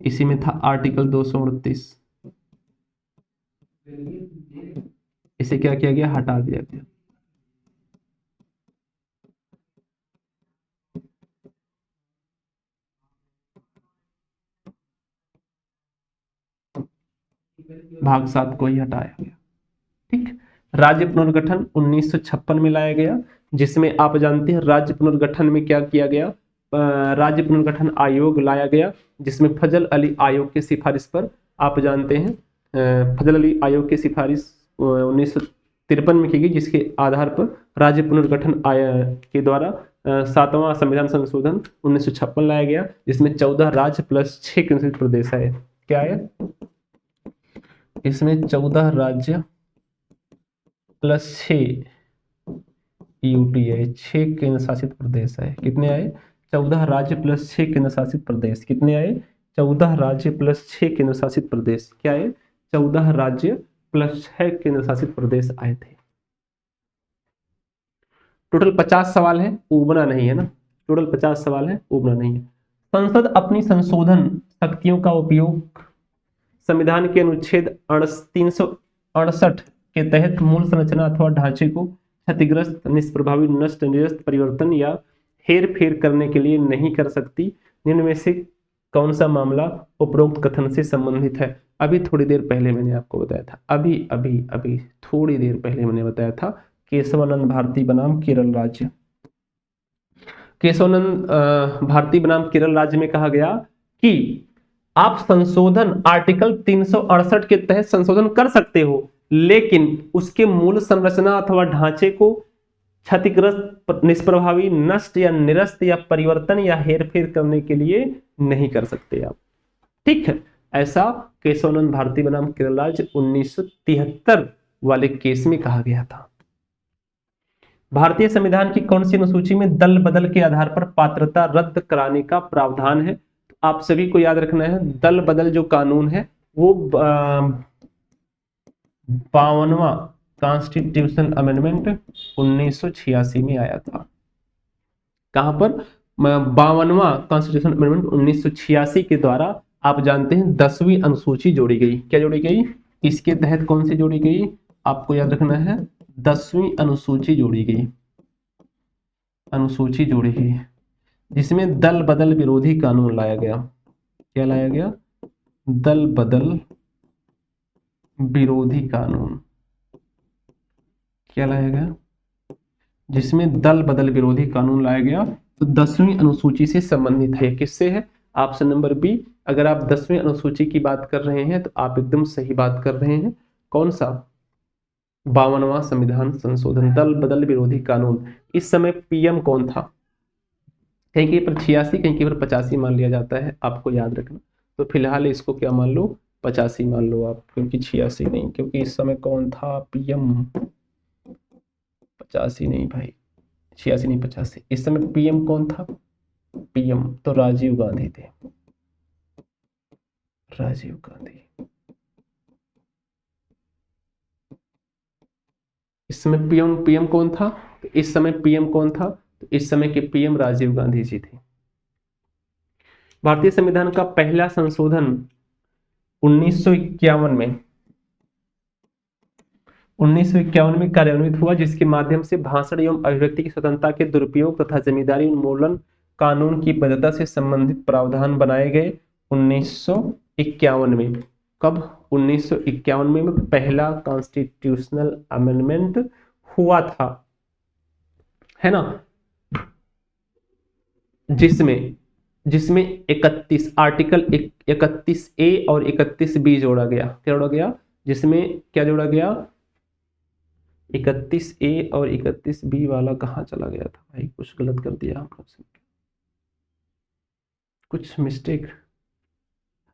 इसी में था आर्टिकल 238, इसे क्या किया गया? हटा दिया गया। भाग 7 को ही हटाया गया। ठीक। राज्य पुनर्गठन 1956 में लाया गया, जिसमें आप जानते हैं राज्य पुनर्गठन में क्या किया गया? राज्य पुनर्गठन आयोग लाया गया, जिसमें फजल अली आयोग की सिफारिश पर आप जानते हैं फजल अली आयोग की सिफारिश 1953 में की गई, जिसके आधार पर राज्य पुनर्गठन के द्वारा 7वां संविधान संशोधन 1956 लाया गया, जिसमें 14 राज्य प्लस 6 केंद्रशासित प्रदेश है। क्या है इसमें? 14 राज्य प्लस 6 यूटी है, 6 केंद्र शासित प्रदेश है। कितने आए? 14 राज्य प्लस 6 केंद्र शासित प्रदेश। कितने आए? 14 राज्य प्लस 6 केंद्र शासित प्रदेश। क्या है? 14 राज्य प्लस 6 केंद्र शासित प्रदेश आए थे। टोटल 50 सवाल है, उबना नहीं है ना। टोटल 50 सवाल है, उबना नहीं है। संसद अपनी संशोधन शक्तियों का उपयोग संविधान के अनुच्छेद 368 के तहत मूल संरचना अथवा ढांचे को क्षतिग्रस्त, निष्प्रभावी, नष्ट, निरस्त, परिवर्तन या हेर फेर करने के लिए नहीं कर सकती। निम्न में से कौन सा मामला उपरोक्त कथन से संबंधित है? अभी थोड़ी देर पहले मैंने आपको बताया था, अभी अभी अभी थोड़ी देर पहले मैंने बताया था, केशवानंद भारती बनाम केरल राज्य। केशवानंद भारती बनाम केरल राज्य में कहा गया कि आप संशोधन आर्टिकल 368 के तहत संशोधन कर सकते हो, लेकिन उसके मूल संरचना अथवा ढांचे को क्षतिग्रस्त, निष्प्रभावी, नष्ट या निरस्त या परिवर्तन या हेरफेर करने के लिए नहीं कर सकते आप। ठीक है, ऐसा केशवानंद भारती बनाम केरल राज्य 1973 वाले केस में कहा गया था। भारतीय संविधान की कौन सी अनुसूची में दल बदल के आधार पर पात्रता रद्द कराने का प्रावधान है? तो आप सभी को याद रखना है, दल बदल जो कानून है वो 52वां कॉन्स्टिट्यूशनल अमेंडमेंट 1986 में आया था। कहां पर? 52वां कॉन्स्टिट्यूशनल अमेंडमेंट 1986 के द्वारा आप जानते हैं 10वीं अनुसूची जोड़ी गई। क्या जोड़ी गई? इसके तहत कौन सी जोड़ी गई? आपको याद रखना है, 10वीं अनुसूची जोड़ी गई, अनुसूची जोड़ी गई, जिसमें दल बदल विरोधी कानून लाया गया। क्या लाया गया? दल बदल विरोधी कानून। क्या लाया गया? जिसमें दल बदल विरोधी कानून लाया गया। तो 10वीं अनुसूची से संबंधित है। किससे है? Option number B. अगर आप 10वीं अनुसूची की बात कर रहे हैं तो आप एकदम सही बात कर रहे हैं। कौन सा? 52वां संविधान संशोधन, दल बदल विरोधी कानून। इस समय पीएम कौन था? कहीं कहीं पर 86, कहीं कहीं पर 85 मान लिया जाता है, आपको याद रखना। तो फिलहाल इसको क्या मान लो? 85 मान लो आप, क्योंकि 86 नहीं, क्योंकि इस समय कौन था पीएम? 85 नहीं भाई, 86 नहीं, 85। इस समय पीएम कौन था? पीएम तो राजीव गांधी थे, राजीव गांधी। इस समय पीएम कौन था? तो इस समय पीएम कौन था? तो इस समय के पीएम राजीव गांधी जी थे। भारतीय संविधान का पहला संशोधन 1951 में कार्यान्वित हुआ, जिसके माध्यम से भाषण एवं अभिव्यक्ति की स्वतंत्रता के दुरुपयोग तथा जमींदारी उन्मूलन कानून की वैधता से संबंधित प्रावधान बनाए गए 1951 में। कब? 1951 में पहला कॉन्स्टिट्यूशनल अमेंडमेंट हुआ था, है ना, जिसमें 31 आर्टिकल 31A और 31B जोड़ा गया। क्या जोड़ा गया? जिसमें क्या जोड़ा गया? 31A और 31B वाला कहाँ चला गया था भाई? कुछ गलत कर दिया हम लोग से, कुछ मिस्टेक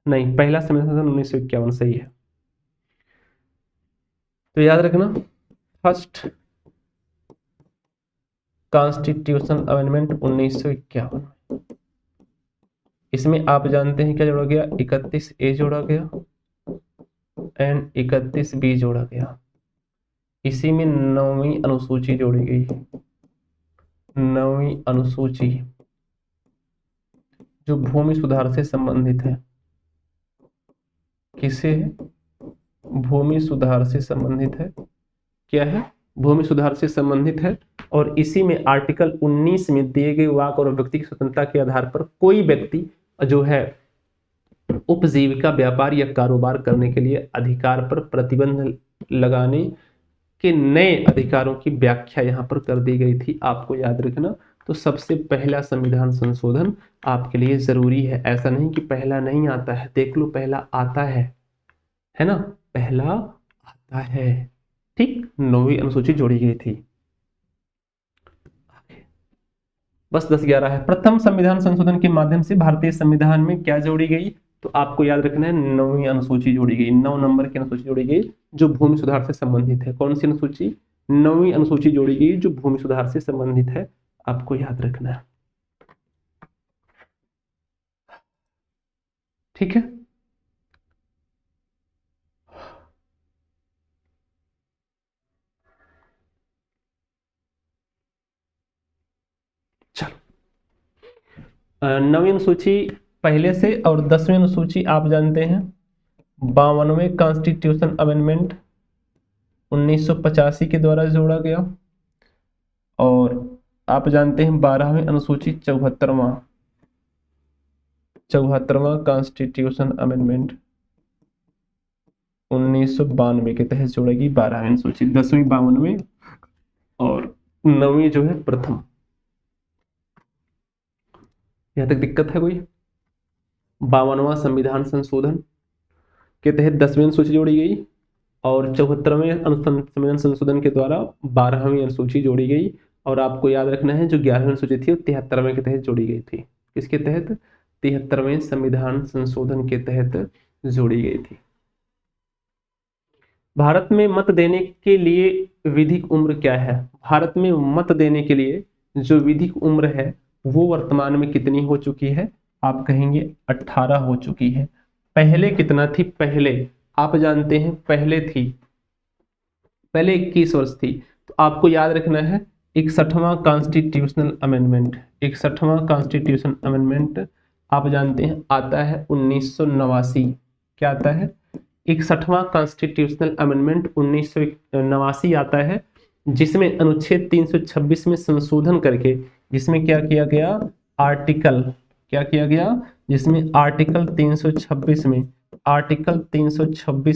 नहीं। पहला संशोधन 1951 सही है। तो याद रखना, फर्स्ट कॉन्स्टिट्यूशनल अमेंडमेंट 1951, इसमें आप जानते हैं क्या जोड़ा गया? 31A जोड़ा गया एंड 31B जोड़ा गया। इसी में 9वीं अनुसूची जोड़ी गई, 9वीं अनुसूची जो भूमि सुधार से संबंधित है। किससे है? भूमि सुधार से संबंधित है। क्या है? भूमि सुधार से संबंधित है। और इसी में आर्टिकल 19 में दिए गए वाक और व्यक्ति की स्वतंत्रता के आधार पर कोई व्यक्ति जो है उपजीविका, व्यापार या कारोबार करने के लिए अधिकार पर प्रतिबंध लगाने के नए अधिकारों की व्याख्या यहाँ पर कर दी गई थी, आपको याद रखना। तो सबसे पहला संविधान संशोधन आपके लिए जरूरी है। ऐसा नहीं कि पहला नहीं आता है, देख लो पहला आता है ना, पहला आता है। ठीक, 9वीं अनुसूची जोड़ी गई थी। बस 10-11 है। प्रथम संविधान संशोधन के माध्यम से भारतीय संविधान में क्या जोड़ी गई? तो आपको याद रखना है, 9वीं अनुसूची जोड़ी गई, 9 नंबर की अनुसूची जोड़ी गई जो भूमि सुधार से संबंधित है। कौन सी अनुसूची? 9वीं अनुसूची जोड़ी गई जो भूमि सुधार से संबंधित है, आपको याद रखना है। ठीक है, चलो 9वीं अनुसूची पहले से, और 10वीं अनुसूची आप जानते हैं 52वें कॉन्स्टिट्यूशन अमेंडमेंट 1985 के द्वारा जोड़ा गया, और आप जानते हैं 12वीं अनुसूची 74वां कॉन्स्टिट्यूशन अमेंडमेंट 1992 के तहत जोड़ेगी 12वीं अनुसूची, 10वीं 52 और 9वीं जो है प्रथम। यहां तक दिक्कत है कोई? 52वां संविधान संशोधन के तहत 10वीं अनुसूची जोड़ी गई और 74वें संविधान संशोधन के द्वारा 12वीं अनुसूची जोड़ी गई। और आपको याद रखना है जो 11वीं अनुसूची थी वो 73वें के तहत जोड़ी गई थी। किसके तहत? 73वें संविधान संशोधन के तहत जोड़ी गई थी। भारत में मत देने के लिए विधिक उम्र क्या है? भारत में मत देने के लिए जो विधिक उम्र है वो वर्तमान में कितनी हो चुकी है? आप कहेंगे 18 हो चुकी है। पहले कितना थी? पहले आप जानते हैं पहले 21 वर्ष थी। तो आपको याद रखना है 61वां कॉन्स्टिट्यूशनल अमेंडमेंट, 61वां कॉन्स्टिट्यूशन अमेंडमेंट आप जानते हैं आता है 1989। क्या आता है? 61वां कॉन्स्टिट्यूशनल अमेंडमेंट 1989 आता है, जिसमें अनुच्छेद 326 में संशोधन करके, जिसमें क्या किया गया? क्या किया गया? जिसमें आर्टिकल 326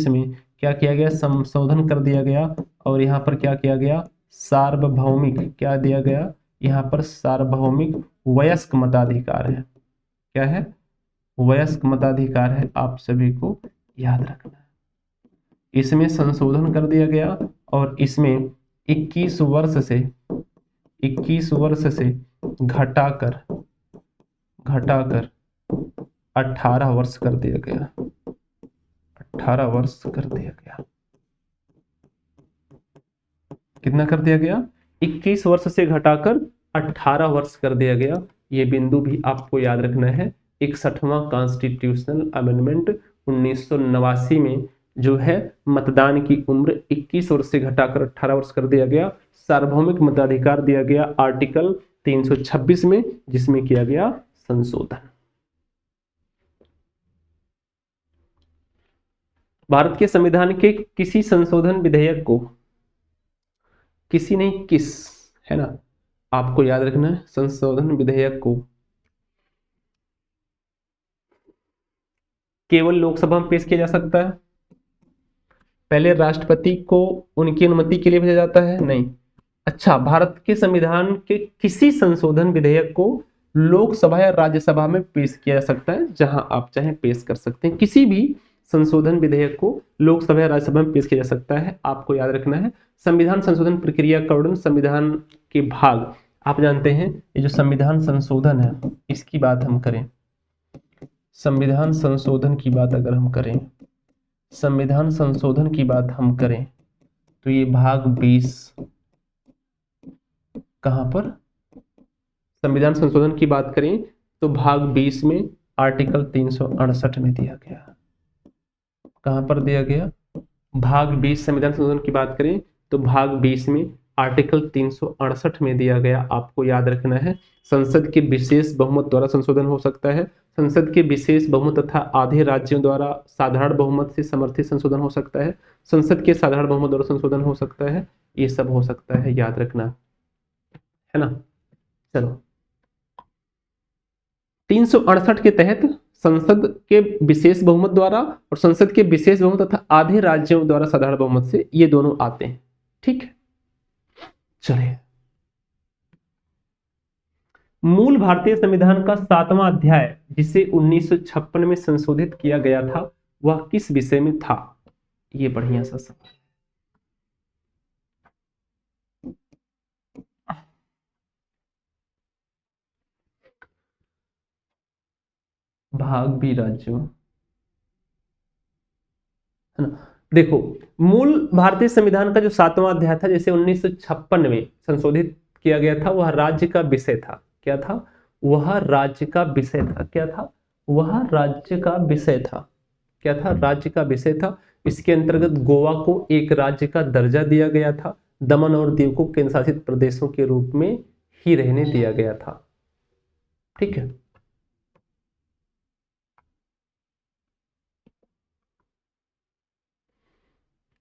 में क्या किया गया? संशोधन कर दिया गया। और यहाँ पर क्या किया गया? सार्वभौमिक, क्या दिया गया? यहाँ पर सार्वभौमिक वयस्क मताधिकार है। क्या है? वयस्क मताधिकार है, आप सभी को याद रखना है। इसमें संशोधन कर दिया गया और इसमें 21 वर्ष से घटाकर 18 वर्ष कर दिया गया। 18 वर्ष कर दिया गया। कितना कर दिया गया? 21 वर्ष से घटाकर 18 वर्ष कर दिया गया। ये बिंदु भी आपको याद रखना है। 61वां कॉन्स्टिट्यूशनल अमेंडमेंट 1989 में जो है मतदान की उम्र 21 वर्ष से घटाकर 18 वर्ष कर दिया गया। सार्वभौमिक मताधिकार दिया गया आर्टिकल 326 में, जिसमें किया गया संशोधन। भारत के संविधान के किसी संशोधन विधेयक को, किसी नहीं किस, है ना, आपको याद रखना है, संशोधन विधेयक को केवल लोकसभा में पेश किया जा सकता है। पहले राष्ट्रपति को उनकी अनुमति के लिए भेजा जाता है? नहीं। अच्छा, भारत के संविधान के किसी संशोधन विधेयक को लोकसभा या राज्यसभा में पेश किया जा सकता है, जहां आप चाहें पेश कर सकते हैं। किसी भी संशोधन विधेयक को लोकसभा या राज्यसभा में पेश किया जा सकता है। आपको याद रखना है संविधान संशोधन प्रक्रिया का वर्णन, संविधान के भाग आप जानते हैं। ये जो संविधान संशोधन है इसकी बात हम करें, संविधान संशोधन की बात अगर हम करें, संविधान संशोधन की बात हम करें तो ये भाग 20 कहां पर? संविधान संशोधन की बात करें तो भाग 20 में आर्टिकल 368 में दिया गया। कहां पर दिया गया? भाग 20 संविधान संशोधन की बात करें तो भाग 20 में आर्टिकल 368 में दिया गया। आपको याद रखना है संसद के विशेष बहुमत द्वारा संशोधन हो सकता है। संसद के विशेष बहुमत तथा आधे राज्यों द्वारा साधारण बहुमत से समर्थित संशोधन हो सकता है। संसद के साधारण बहुमत द्वारा संशोधन हो सकता है। ये सब हो सकता है, याद रखना है ना। चलो, 368 के तहत संसद के विशेष बहुमत द्वारा और संसद के विशेष बहुमत तथा आधे राज्यों द्वारा साधारण बहुमत से, ये दोनों आते हैं। ठीक है, चलिए, मूल भारतीय संविधान का 7वां अध्याय जिसे 1956 में संशोधित किया गया था वह किस विषय में था? ये बढ़िया सा सवाल। भाग भी राज्यों, है ना। देखो, मूल भारतीय संविधान का जो 7वां अध्याय था जिसे 1956 में संशोधित किया गया था वह राज्य का विषय था। क्या था? वह राज्य का विषय था। क्या था? वह राज्य का विषय था। क्या था? राज्य का विषय था। इसके अंतर्गत गोवा को एक राज्य का दर्जा दिया गया था। दमन और दीव को केंद्र शासित प्रदेशों के रूप में ही रहने दिया गया था। ठीक है,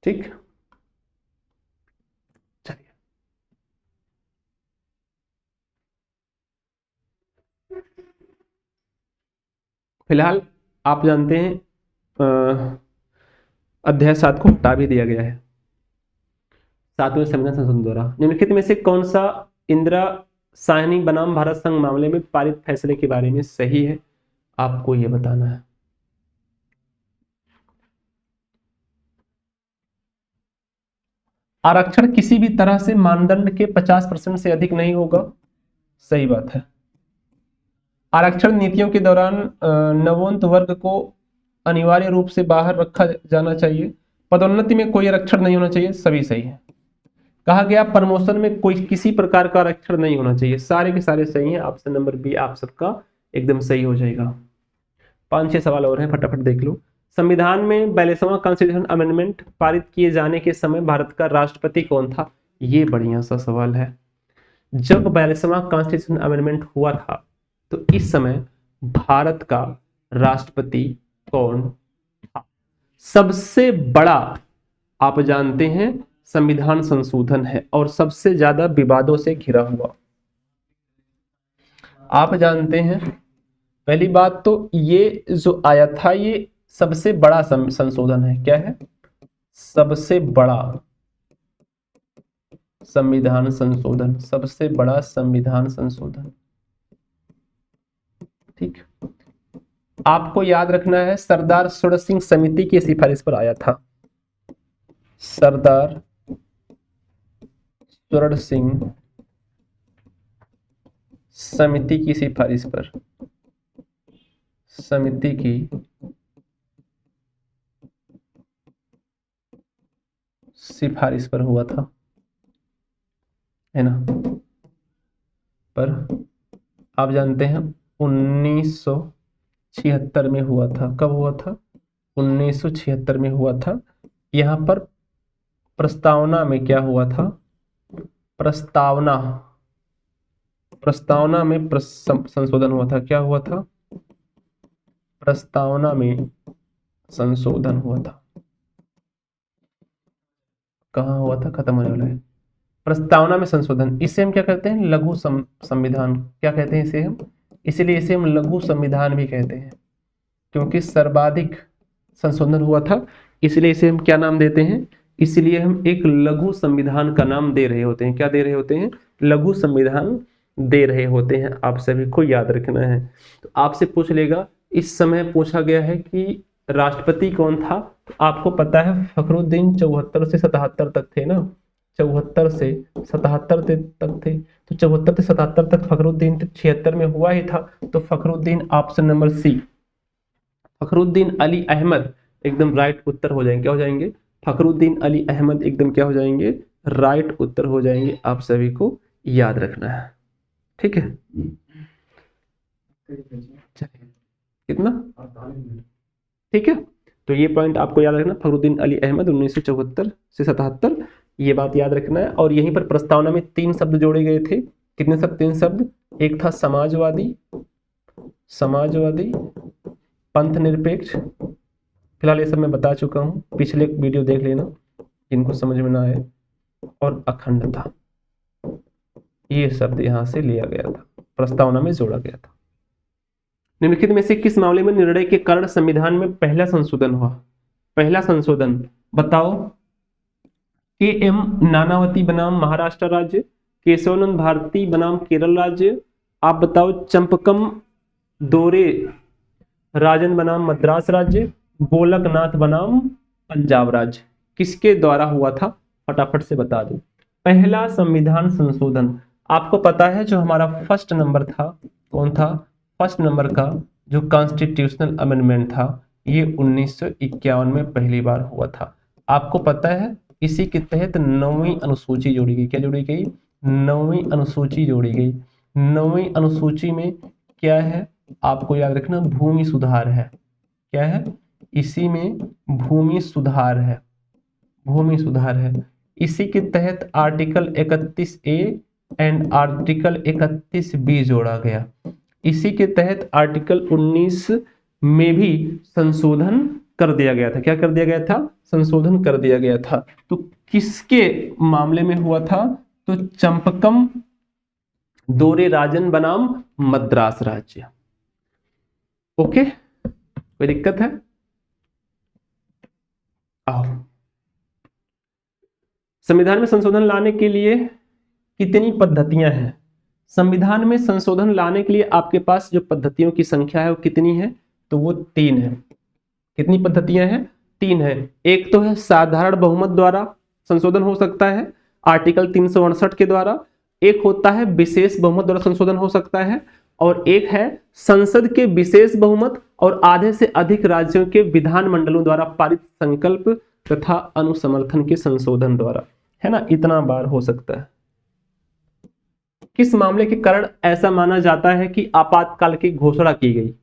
ठीक। चलिए, फिलहाल आप जानते हैं अध्याय 7 को हटा भी दिया गया है 7वें संविधान संशोधन द्वारा। निम्नलिखित में से कौन सा इंदिरा साहनी बनाम भारत संघ मामले में पारित फैसले के बारे में सही है, आपको यह बताना है। आरक्षण किसी भी तरह से मानदंड के 50% से अधिक नहीं होगा, सही बात है। आरक्षण नीतियों के दौरान नवोन्नत वर्ग को अनिवार्य रूप से बाहर रखा जाना चाहिए। पदोन्नति में कोई आरक्षण नहीं होना चाहिए, सभी सही है। कहा गया प्रमोशन में कोई किसी प्रकार का आरक्षण नहीं होना चाहिए, सारे के सारे सही हैं। ऑप्शन नंबर बी आप सबका एकदम सही हो जाएगा। 5-6 सवाल और हैं, फटाफट देख लो। संविधान में 42वां कॉन्स्टिट्यूशन अमेंडमेंट पारित किए जाने के समय भारत का राष्ट्रपति कौन था? ये बढ़िया सा सवाल है। जब 42वां कॉन्स्टिट्यूशन अमेंडमेंट हुआ था तो इस समय भारत का राष्ट्रपति कौन था? सबसे बड़ा आप जानते हैं संविधान संशोधन है और सबसे ज्यादा विवादों से घिरा हुआ। आप जानते हैं पहली बात तो ये जो आया था ये सबसे बड़ा संशोधन है। क्या है? सबसे बड़ा संविधान संशोधन, सबसे बड़ा संविधान संशोधन। ठीक, आपको याद रखना है सरदार सूरत सिंह समिति की सिफारिश पर आया था। सरदार सूरत सिंह समिति की सिफारिश पर, समिति की सिफारिश पर हुआ था, है ना। पर आप जानते हैं 1976 में हुआ था। कब हुआ था? 1976 में हुआ था। यहां पर प्रस्तावना में क्या हुआ था? प्रस्तावना में संशोधन हुआ था। क्या हुआ था? प्रस्तावना में संशोधन हुआ था। कहाँ हुआ था? खत्म होने वाला है। प्रस्तावना में संशोधन, इसे हम क्या कहते हैं? लघु संविधान। क्या कहते हैं इसे हम? इसलिए इसे हम लघु संविधान भी कहते हैं, क्योंकि सर्वाधिक संशोधन हुआ था, इसलिए इसे हम क्या नाम देते हैं? इसलिए हम एक लघु संविधान का नाम दे रहे होते हैं। क्या दे रहे होते हैं? लघु संविधान दे रहे होते हैं। आप सभी को याद रखना है। तो आपसे पूछ लेगा, इस समय पूछा गया है कि राष्ट्रपति कौन था, तो आपको पता है फखरुद्दीन 74 से 77 तक थे ना। 74 से 77 तक थे, तो 74 से 77 तक फखरुद्दीन 76 में हुआ ही था। तो Fakhruddin option number C, Fakhruddin Ali Ahmed एकदम राइट उत्तर हो जाएंगे। क्या हो जाएंगे? फखरुद्दीन अली अहमद एकदम क्या हो जाएंगे? राइट उत्तर हो जाएंगे। आप सभी को याद रखना है, ठीक है। कितना? ठीक है, तो ये पॉइंट आपको याद रखना। फखरुद्दीन अली अहमद 1974 से 77, ये बात याद रखना है। और यहीं पर प्रस्तावना में 3 शब्द जोड़े गए थे। कितने शब्द? 3 शब्द। एक था समाजवादी, समाजवादी, पंथ निरपेक्ष, फिलहाल ये सब मैं बता चुका हूं, पिछले वीडियो देख लेना जिनको समझ में ना आए, और अखंडता। ये शब्द यहां से लिया गया था, प्रस्तावना में जोड़ा गया था। निम्नलिखित में से किस मामले में निर्णय के कारण संविधान में पहला संशोधन हुआ? पहला संशोधन बताओ। के.एम. नानावती बनाम महाराष्ट्र राज्य, केशवानंद भारती बनाम केरल राज्य, आप बताओ चंपकम दोरे राजन बनाम मद्रास राज्य, गोलकनाथ बनाम पंजाब राज्य, किसके द्वारा हुआ था? फटाफट से बता दो। पहला संविधान संशोधन आपको पता है जो हमारा फर्स्ट नंबर था, कौन था? फर्स्ट नंबर का जो कॉन्स्टिट्यूशनल अमेंडमेंट था ये 1951 में पहली बार हुआ था। आपको पता है इसी के तहत 9वीं अनुसूची जोड़ी गई। क्या जोड़ी गई? 9वीं अनुसूची जोड़ी गई। 9वीं अनुसूची में क्या है आपको याद रखना? भूमि सुधार है। क्या है? इसी में भूमि सुधार है, भूमि सुधार है। इसी के तहत article 31A and article 31B जोड़ा गया। इसी के तहत आर्टिकल 19 में भी संशोधन कर दिया गया था। क्या कर दिया गया था? संशोधन कर दिया गया था। तो किसके मामले में हुआ था? तो चंपकम दोरे राजन बनाम मद्रास राज्य। ओके, कोई दिक्कत है? आओ, संविधान में संशोधन लाने के लिए कितनी पद्धतियां हैं? संविधान में संशोधन लाने के लिए आपके पास जो पद्धतियों की संख्या है वो कितनी है? तो वो 3 है। कितनी पद्धतियां हैं? 3 है। एक तो है साधारण बहुमत द्वारा संशोधन हो सकता है आर्टिकल 368 के द्वारा, एक होता है विशेष बहुमत द्वारा संशोधन हो सकता है, और एक है संसद के विशेष बहुमत और आधे से अधिक राज्यों के विधानमंडलों द्वारा पारित संकल्प तथा अनुसमर्थन के संशोधन द्वारा, है ना। इतना बार हो सकता है। किस मामले के कारण ऐसा माना जाता है कि आपातकाल की घोषणा की गई?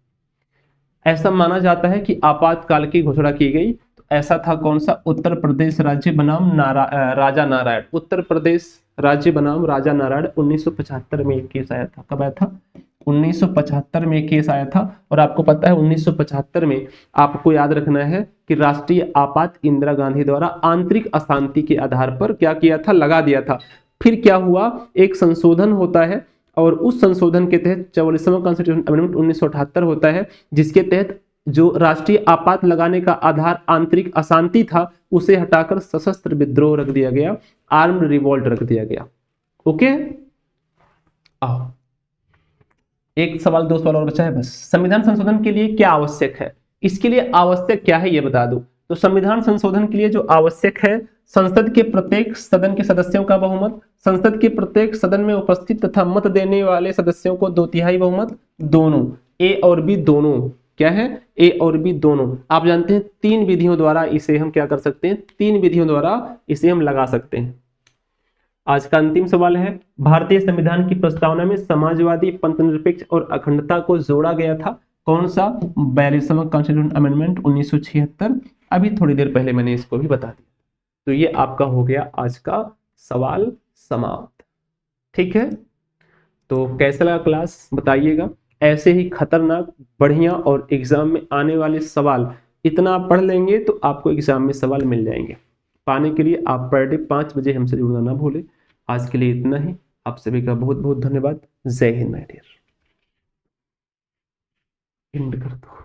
ऐसा माना जाता है कि आपातकाल की घोषणा की गई, तो ऐसा था कौन सा? उत्तर प्रदेश राज्य बनाम राजा नारायण। उत्तर प्रदेश राज्य बनाम राजा नारायण 1975 में केस आया था। कब आया था? 1975 में केस आया था। और आपको पता है 1975 में आपको याद रखना है कि राष्ट्रीय आपात इंदिरा गांधी द्वारा आंतरिक अशांति के आधार पर क्या किया था? लगा दिया था। फिर क्या हुआ? एक संशोधन होता है और उस संशोधन के तहत 44वां कॉन्स्टिट्यूशन अमेंडमेंट 1978 होता है, जिसके तहत जो राष्ट्रीय आपात लगाने का आधार आंतरिक अशांति था उसे हटाकर सशस्त्र विद्रोह रख दिया गया, आर्म्ड रिवोल्ट रख दिया गया। ओके, आओ एक सवाल, 2 सवाल और बचा है बस। संविधान संशोधन के लिए क्या आवश्यक है? इसके लिए आवश्यक क्या है ये बता दो। तो संविधान संशोधन के लिए जो आवश्यक है, संसद के प्रत्येक सदन के सदस्यों का बहुमत, संसद के प्रत्येक सदन में उपस्थित तथा मत देने वाले सदस्यों को 2/3 बहुमत, दोनों ए और बी दोनों, क्या है? ए और बी दोनों। आप जानते हैं 3 विधियों द्वारा इसे हम क्या कर सकते हैं? 3 विधियों द्वारा इसे हम लगा सकते हैं। आज का अंतिम सवाल है, भारतीय संविधान की प्रस्तावना में समाजवादी, पंथनिरपेक्ष और अखंडता को जोड़ा गया था। कौन सा? 42वां कॉन्स्टिट्यूशन अमेंडमेंट 1976। अभी थोड़ी देर पहले मैंने इसको भी बता दिया। तो ये आपका हो गया आज का सवाल समाप्त। ठीक है, तो कैसा लगा क्लास बताइएगा। ऐसे ही खतरनाक, बढ़िया और एग्जाम में आने वाले सवाल इतना आप पढ़ लेंगे तो आपको एग्जाम में सवाल मिल जाएंगे। पाने के लिए आप पर डे 5 बजे हमसे जुड़ना ना भूलें। आज के लिए इतना ही। आप सभी का बहुत बहुत धन्यवाद। जय हिंद माय डियर। एंड कर दो।